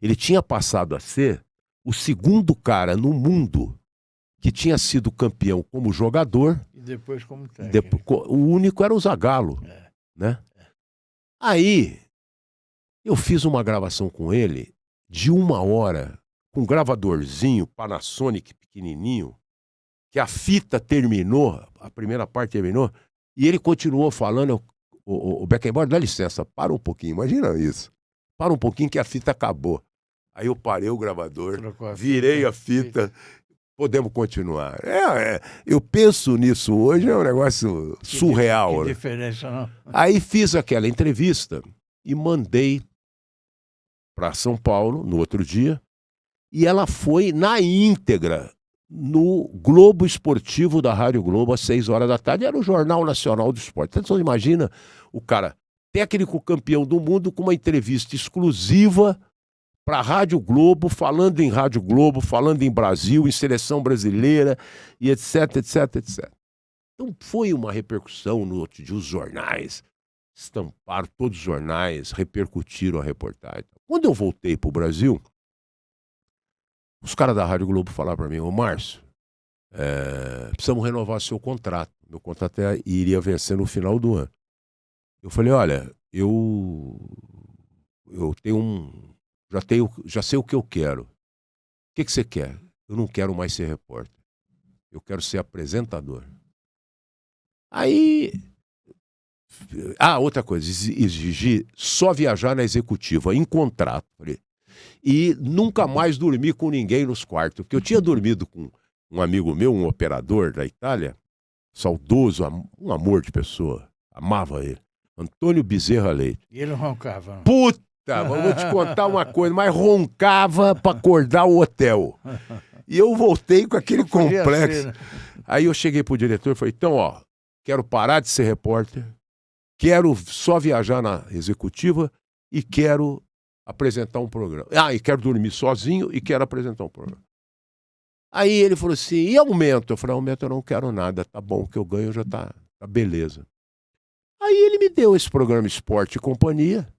Ele tinha passado a ser o segundo cara no mundo que tinha sido campeão como jogador. E depois como técnico. O único era o Zagallo. Né? Aí eu fiz uma gravação com ele de 1 hora, com um gravadorzinho Panasonic pequenininho, que a fita terminou, a primeira parte terminou, e ele continuou falando, o Beckenbauer, dá licença, para um pouquinho, imagina isso. Para um pouquinho que a fita acabou. Aí eu parei o gravador, virei a fita, podemos continuar. Eu penso nisso hoje, é um negócio surreal. Que diferença, não? Aí fiz aquela entrevista e mandei para São Paulo no outro dia, e ela foi na íntegra no Globo Esportivo da Rádio Globo às 6 horas da tarde. Era o Jornal Nacional do Esporte. Então você imagina o cara, técnico campeão do mundo, com uma entrevista exclusiva para a Rádio Globo, falando em Rádio Globo, falando em Brasil, em seleção brasileira, e etc, etc, etc. Então foi uma repercussão no outro dia, os jornais estamparam, todos os jornais repercutiram a reportagem. Quando eu voltei para o Brasil, os caras da Rádio Globo falaram para mim, ô Márcio, precisamos renovar seu contrato. Meu contrato iria vencer no final do ano. Eu falei, olha, eu já sei o que eu quero. O que você quer? Eu não quero mais ser repórter. Eu quero ser apresentador. Aí... outra coisa, exigir só viajar na executiva, em contrato. E nunca mais dormir com ninguém nos quartos. Porque eu tinha dormido com um amigo meu, um operador da Itália, saudoso, um amor de pessoa, amava ele, Antônio Bezerra Leite. E ele roncava. Puta, eu vou te contar uma coisa, mas roncava para acordar o hotel. E eu voltei com aquele complexo. Ser, né? Aí eu cheguei pro diretor e falei, então, quero parar de ser repórter, quero só viajar na executiva e quero apresentar um programa. E quero dormir sozinho e quero apresentar um programa. Aí ele falou assim, e aumento? Eu falei, aumento eu não quero nada, tá bom, o que eu ganho já tá beleza. Aí ele me deu esse programa Esporte e Companhia,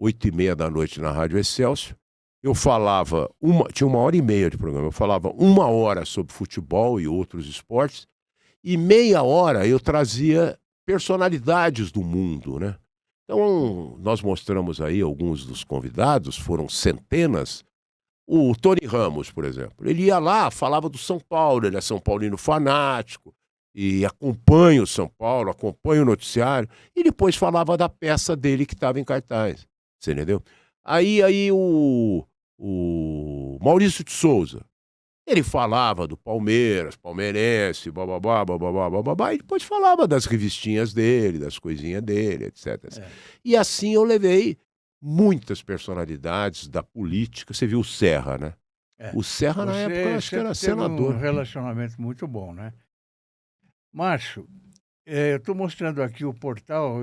8h30 da noite na Rádio Excelsior. Eu falava, tinha 1h30 de programa, eu falava 1 hora sobre futebol e outros esportes, e meia hora eu trazia personalidades do mundo, né? Então, nós mostramos aí alguns dos convidados, foram centenas. O Tony Ramos, por exemplo, ele ia lá, falava do São Paulo, ele é São Paulino fanático, e acompanha o São Paulo, acompanha o noticiário, e depois falava da peça dele que estava em cartaz, você entendeu? Aí o Maurício de Souza, ele falava do Palmeiras, palmeirense, bababá, bababá, bababá, e depois falava das revistinhas dele, das coisinhas dele, etc. É. E assim eu levei muitas personalidades da política. Você viu o Serra, né? É. O Serra, na época, eu acho que era sempre teve senador. um relacionamento muito bom, né? Márcio, eu estou mostrando aqui o portal.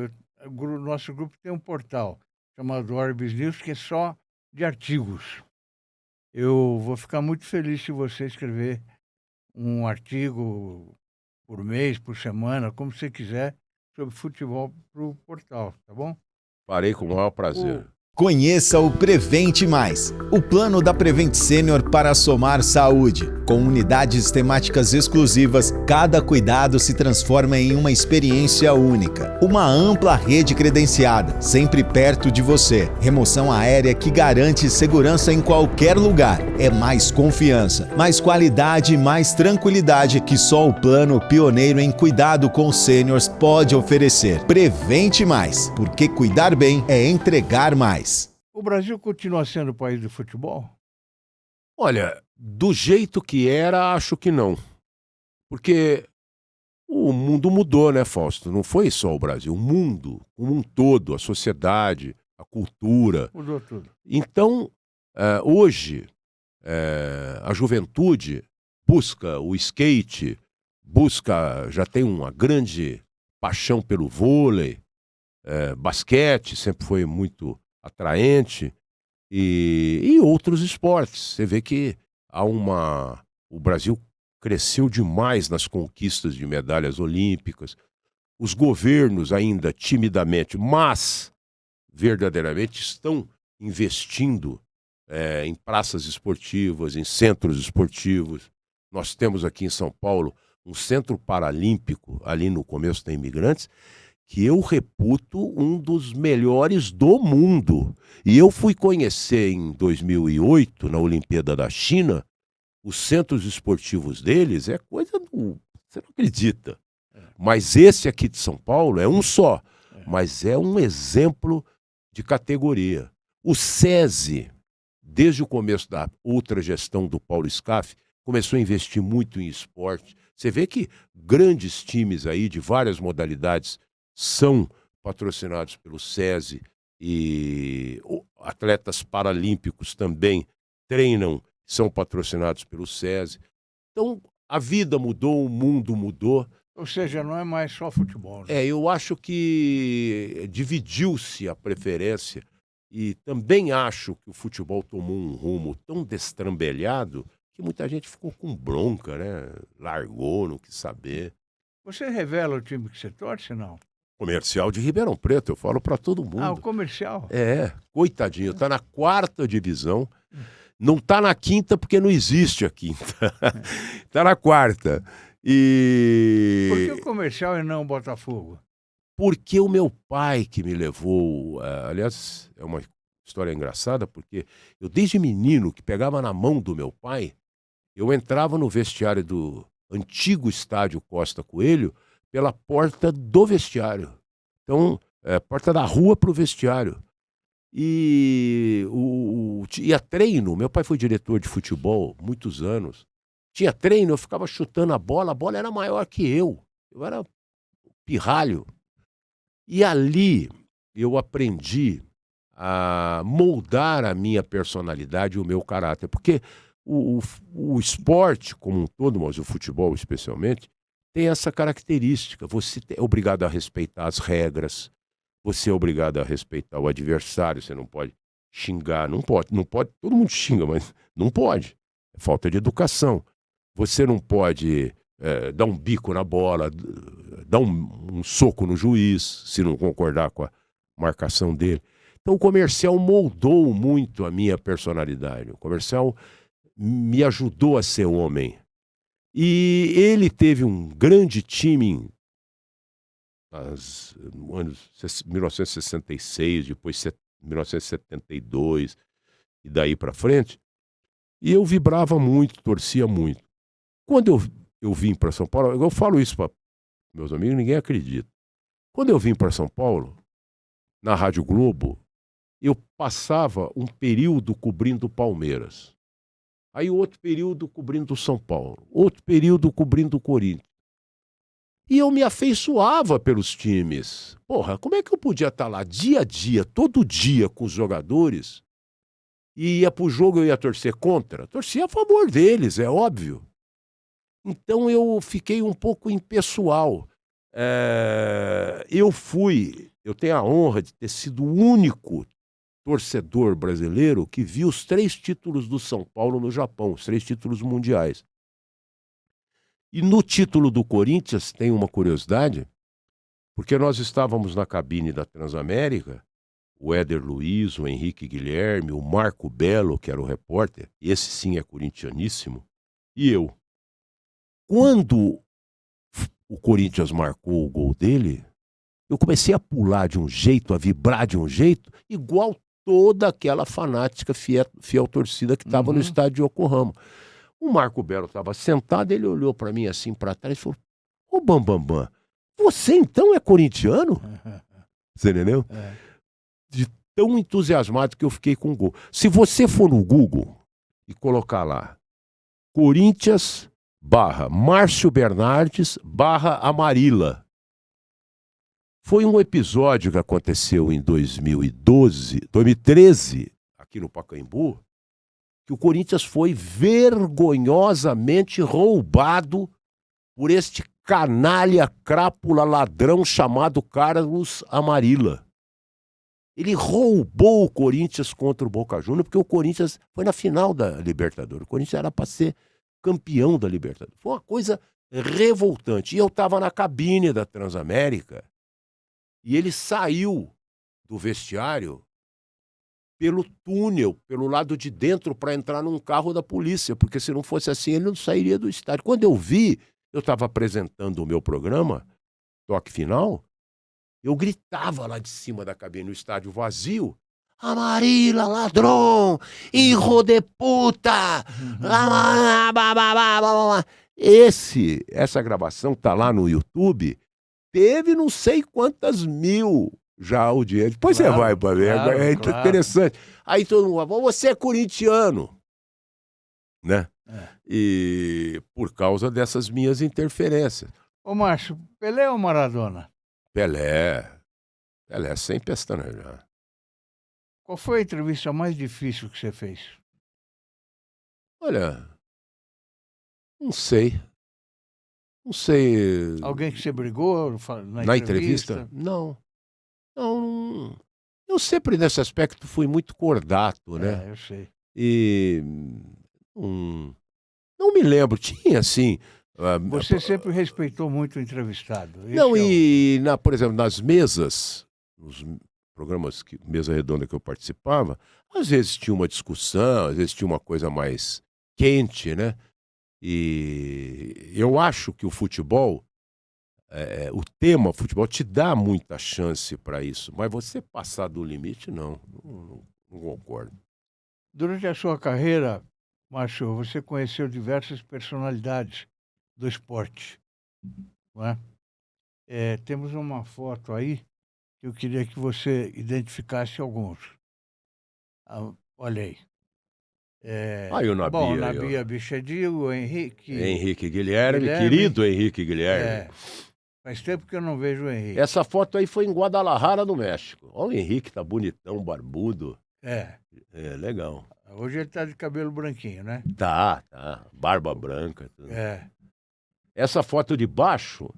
Nosso grupo tem um portal chamado Orbis News, que é só de artigos. Eu vou ficar muito feliz se você escrever um artigo por mês, por semana, como você quiser, sobre futebol para o portal, tá bom? Farei com o maior prazer. Conheça o Prevente Mais, o plano da Prevent Senior para somar saúde. Com unidades temáticas exclusivas, cada cuidado se transforma em uma experiência única. Uma ampla rede credenciada, sempre perto de você. Remoção aérea que garante segurança em qualquer lugar. É mais confiança, mais qualidade e mais tranquilidade que só o plano pioneiro em cuidado com sêniors pode oferecer. Prevente Mais, porque cuidar bem é entregar mais. O Brasil continua sendo o país do futebol? Olha, do jeito que era, acho que não. Porque o mundo mudou, né, Fausto? Não foi só o Brasil, o mundo, como um todo, a sociedade, a cultura. Mudou tudo. Então, hoje, a juventude busca o skate, já tem uma grande paixão pelo vôlei, basquete sempre foi muito atraente, e outros esportes. Você vê que o Brasil cresceu demais nas conquistas de medalhas olímpicas. Os governos ainda timidamente, mas verdadeiramente estão investindo em praças esportivas, em centros esportivos. Nós temos aqui em São Paulo um centro paralímpico, ali no começo da Imigrantes, que eu reputo um dos melhores do mundo. E eu fui conhecer em 2008, na Olimpíada da China, os centros esportivos deles, é coisa do... Você não acredita. Mas esse aqui de São Paulo é um só, mas é um exemplo de categoria. O SESI, desde o começo da outra gestão do Paulo Scaff, começou a investir muito em esporte. Você vê que grandes times aí de várias modalidades são patrocinados pelo SESI, e atletas paralímpicos também treinam, são patrocinados pelo SESI. Então, a vida mudou, o mundo mudou. Ou seja, não é mais só futebol, né? Eu acho que dividiu-se a preferência, e também acho que o futebol tomou um rumo tão destrambelhado que muita gente ficou com bronca, né? Largou, não quis saber. Você revela o time que você torce, não? Comercial de Ribeirão Preto, eu falo pra todo mundo. Ah, o Comercial? Coitadinho, tá na 4ª divisão. Não tá na 5ª porque não existe a 5ª. Tá na 4ª. E... Por que o Comercial e não o Botafogo? Porque o meu pai que me levou... aliás, é uma história engraçada, porque eu desde menino, que pegava na mão do meu pai, eu entrava no vestiário do antigo estádio Costa Coelho pela porta do vestiário. Então, porta da rua para o vestiário. E ia treino, meu pai foi diretor de futebol muitos anos. Tinha treino, eu ficava chutando a bola era maior que eu era pirralho. E ali eu aprendi a moldar a minha personalidade e o meu caráter. Porque o esporte como um todo, mas o futebol especialmente, tem essa característica. Você é obrigado a respeitar as regras, você é obrigado a respeitar o adversário, você não pode xingar, não pode, todo mundo xinga, mas não pode. É falta de educação. Você não pode dar um bico na bola, dar um soco no juiz, se não concordar com a marcação dele. Então o Comercial moldou muito a minha personalidade. O Comercial me ajudou a ser homem. E ele teve um grande time no ano 1966, depois 1972 e daí para frente. E eu vibrava muito, torcia muito. Quando eu vim para São Paulo, eu falo isso para meus amigos, ninguém acredita. Quando eu vim para São Paulo, na Rádio Globo, eu passava um período cobrindo o Palmeiras. Aí outro período cobrindo o São Paulo. Outro período cobrindo o Corinthians. E eu me afeiçoava pelos times. Porra, como é que eu podia estar lá dia a dia, todo dia com os jogadores, e ia pro jogo eu ia torcer contra? Torcia a favor deles, é óbvio. Então eu fiquei um pouco impessoal. Eu tenho a honra de ter sido o único torcedor brasileiro que viu os 3 títulos do São Paulo no Japão, os 3 títulos mundiais. E no título do Corinthians tem uma curiosidade, porque nós estávamos na cabine da Transamérica, o Éder Luiz, o Henrique Guilherme, o Marco Belo, que era o repórter, esse sim é corintianíssimo, e eu. Quando o Corinthians marcou o gol dele, eu comecei a pular de um jeito, a vibrar de um jeito, igual toda aquela fanática fiel torcida que estava no estádio de Yokohama. O Marco Belo estava sentado, ele olhou para mim assim para trás e falou: ô Bambambam, você então é corintiano? Você entendeu? De tão entusiasmado que eu fiquei com o gol. Se você for no Google e colocar lá Corinthians / Márcio Bernardes / Amarila, foi um episódio que aconteceu em 2013, aqui no Pacaembu, que o Corinthians foi vergonhosamente roubado por este canalha, crápula, ladrão chamado Carlos Amarila. Ele roubou o Corinthians contra o Boca Juniors, porque o Corinthians foi na final da Libertadores. O Corinthians era para ser campeão da Libertadores. Foi uma coisa revoltante. E eu estava na cabine da Transamérica e ele saiu do vestiário pelo túnel, pelo lado de dentro, para entrar num carro da polícia, porque se não fosse assim, ele não sairia do estádio. Quando eu vi, eu estava apresentando o meu programa, Toque Final, eu gritava lá de cima da cabine, no estádio vazio: Amarila, ladrão, hijo de puta! Essa gravação tá lá no YouTube, teve não sei quantas mil já audiência. Depois claro, você vai para ver, é interessante. Aí todo mundo fala: você é corintiano, né? E por causa dessas minhas interferências. Ô Márcio, Pelé ou Maradona? Pelé sem pestanejar. Qual foi a entrevista mais difícil que você fez? Olha, não sei. Alguém que você brigou na entrevista? Não. Eu sempre, nesse aspecto, fui muito cordato, né? Eu sei. E não me lembro. Tinha, assim... Você sempre respeitou muito o entrevistado. Não, por exemplo, nas mesas, nos programas, mesa redonda que eu participava, às vezes tinha uma discussão, às vezes tinha uma coisa mais quente, né? E eu acho que o futebol... o tema futebol te dá muita chance para isso, mas você passar do limite, não concordo. Durante a sua carreira, Márcio, você conheceu diversas personalidades do esporte, não é? Temos uma foto aí que eu queria que você identificasse alguns. Olha aí. Eu na bom, Bia, na Bia Bichedi, o Henrique Guilherme, querido Henrique Guilherme. Faz tempo que eu não vejo o Henrique. Essa foto aí foi em Guadalajara, no México. Olha o Henrique, tá bonitão, barbudo. Legal. Hoje ele tá de cabelo branquinho, né? Tá. Barba branca. Tudo. Essa foto de baixo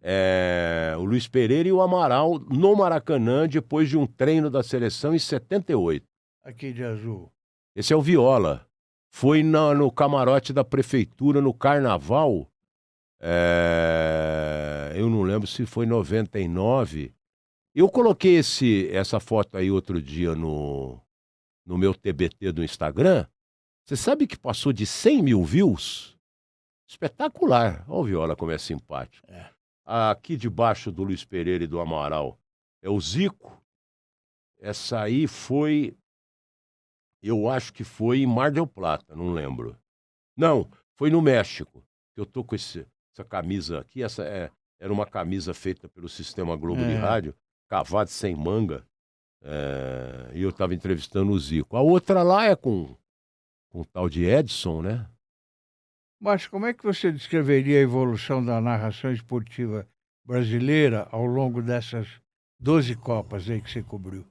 é o Luiz Pereira e o Amaral no Maracanã, depois de um treino da seleção em 78. Aqui de azul. Esse é o Viola. Foi no camarote da prefeitura, no Carnaval. Eu não lembro se foi 99. Eu coloquei essa foto aí outro dia no meu TBT do Instagram. Você sabe que passou de 100 mil views? Espetacular. Olha o Viola como é simpático. Aqui debaixo do Luiz Pereira e do Amaral é o Zico. Essa aí foi... Eu acho que foi em Mar del Plata, não lembro. Não, foi no México. Eu tô com essa camisa aqui. Era uma camisa feita pelo Sistema Globo de Rádio, cavado sem manga. E eu estava entrevistando o Zico. A outra lá é com o tal de Edson, né? Mas como é que você descreveria a evolução da narração esportiva brasileira ao longo dessas 12 Copas aí que você cobriu?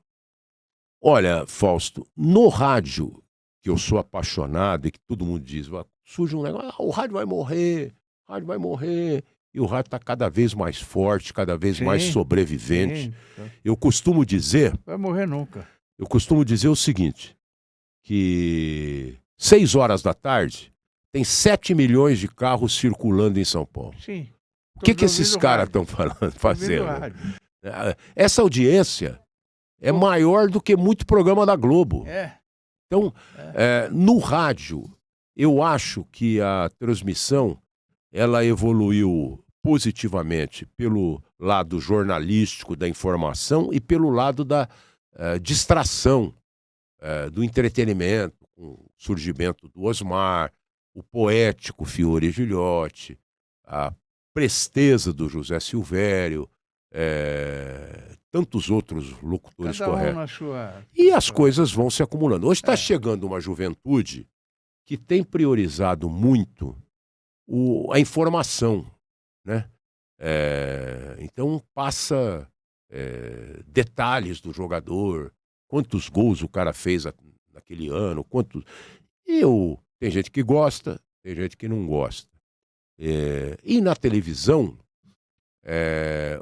Olha, Fausto, no rádio, que eu sou apaixonado e que todo mundo diz, surge um negócio, o rádio vai morrer, e o rádio está cada vez mais forte, cada vez mais sobrevivente. Sim. Eu costumo dizer... Vai morrer nunca. Eu costumo dizer o seguinte, que 6 horas da tarde tem 7 milhões de carros circulando em São Paulo. Sim. O que esses caras estão fazendo? Essa audiência é maior do que muito programa da Globo. Então, no rádio, eu acho que a transmissão ela evoluiu positivamente pelo lado jornalístico da informação e pelo lado da distração, do entretenimento, com o surgimento do Osmar, o poético Fiore Gigliotti, a presteza do José Silvério, tantos outros locutores corretos. E as coisas vão se acumulando. Hoje está chegando uma juventude que tem priorizado muito a informação, né? Então passa detalhes do jogador, quantos gols o cara fez naquele ano, tem gente que gosta, tem gente que não gosta. E na televisão,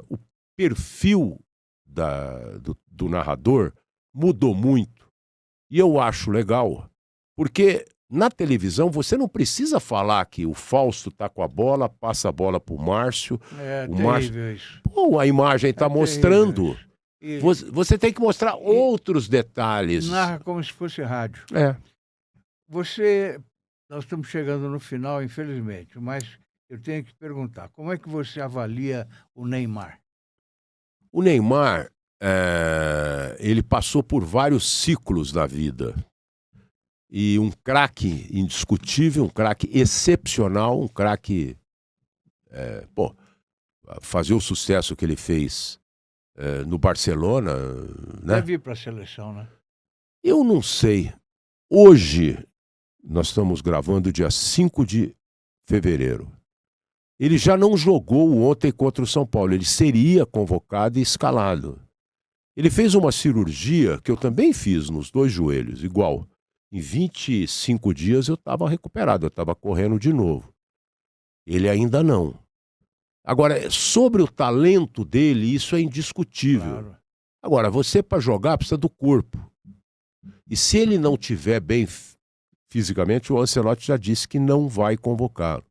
o perfil do narrador mudou muito. E eu acho legal, porque na televisão você não precisa falar que o Fausto tá com a bola, passa a bola pro Márcio. Isso. Pô, a imagem tá mostrando. Você tem que mostrar outros detalhes. Narra como se fosse rádio. Nós estamos chegando no final, infelizmente, mas eu tenho que perguntar, como é que você avalia o Neymar? O Neymar, ele passou por vários ciclos da vida. E um craque indiscutível, um craque excepcional, um craque... fazer o sucesso que ele fez no Barcelona... né? Deve ir para a seleção, né? Eu não sei. Hoje, nós estamos gravando dia 5 de fevereiro. Ele já não jogou ontem contra o São Paulo. Ele seria convocado e escalado. Ele fez uma cirurgia que eu também fiz nos 2 joelhos, igual. Em 25 dias eu estava recuperado, eu estava correndo de novo. Ele ainda não. Agora, sobre o talento dele, isso é indiscutível. Claro. Agora, você para jogar precisa do corpo. E se ele não estiver bem fisicamente, o Ancelotti já disse que não vai convocá-lo.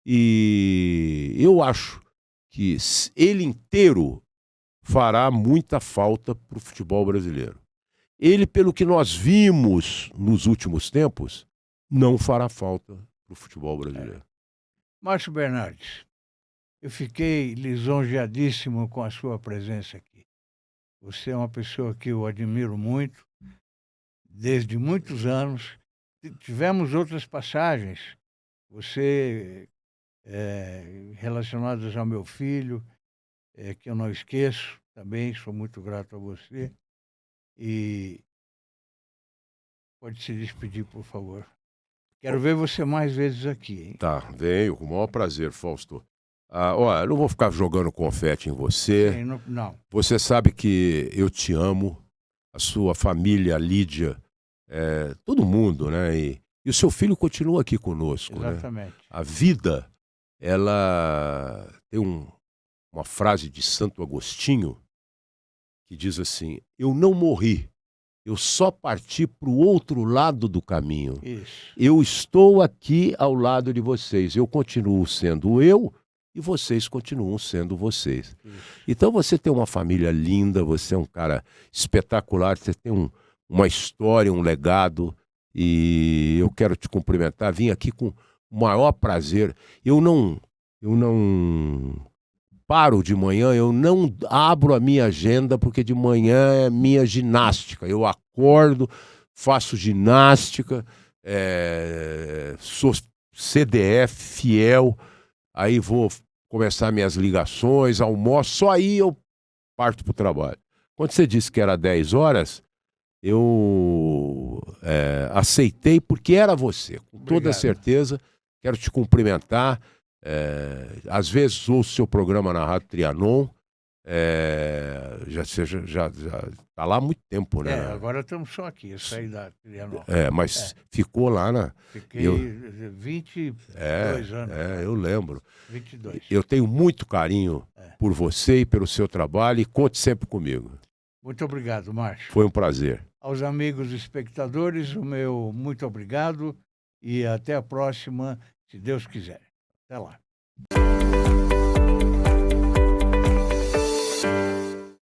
E eu acho que ele inteiro fará muita falta para o futebol brasileiro. Ele, pelo que nós vimos nos últimos tempos, não fará falta para o futebol brasileiro. Márcio Bernardes, eu fiquei lisonjeadíssimo com a sua presença aqui. Você é uma pessoa que eu admiro muito, desde muitos anos. Tivemos outras passagens, relacionadas ao meu filho, que eu não esqueço também, sou muito grato a você. E pode se despedir, por favor. Quero ver você mais vezes aqui, hein? Tá, venho, com o maior prazer, Fausto. Eu não vou ficar jogando confete em você. Sim, não. Você sabe que eu te amo, a sua família, a Lídia, todo mundo, né? E o seu filho continua aqui conosco. Exatamente. Né? A vida, ela tem uma frase de Santo Agostinho que diz assim: eu não morri, eu só parti para o outro lado do caminho. Isso. Eu estou aqui ao lado de vocês, eu continuo sendo eu e vocês continuam sendo vocês. Isso. Então você tem uma família linda, você é um cara espetacular, você tem uma história, um legado, e eu quero te cumprimentar. Vim aqui com o maior prazer. Eu não paro de manhã, eu não abro a minha agenda, porque de manhã é minha ginástica. Eu acordo, faço ginástica, sou CDF fiel, aí vou começar minhas ligações, almoço, só aí eu parto para o trabalho. Quando você disse que era 10 horas, eu aceitei porque era você. Com toda Obrigado. certeza, quero te cumprimentar. Às vezes ouço seu programa na Rádio Trianon. Já está lá há muito tempo, né? Agora estamos só aqui, eu saí da Trianon. Mas ficou lá na... Fiquei 22 anos. Eu lembro. 22. Eu tenho muito carinho por você e pelo seu trabalho e conte sempre comigo. Muito obrigado, Márcio. Foi um prazer. Aos amigos espectadores, o meu muito obrigado e até a próxima, se Deus quiser. Até lá.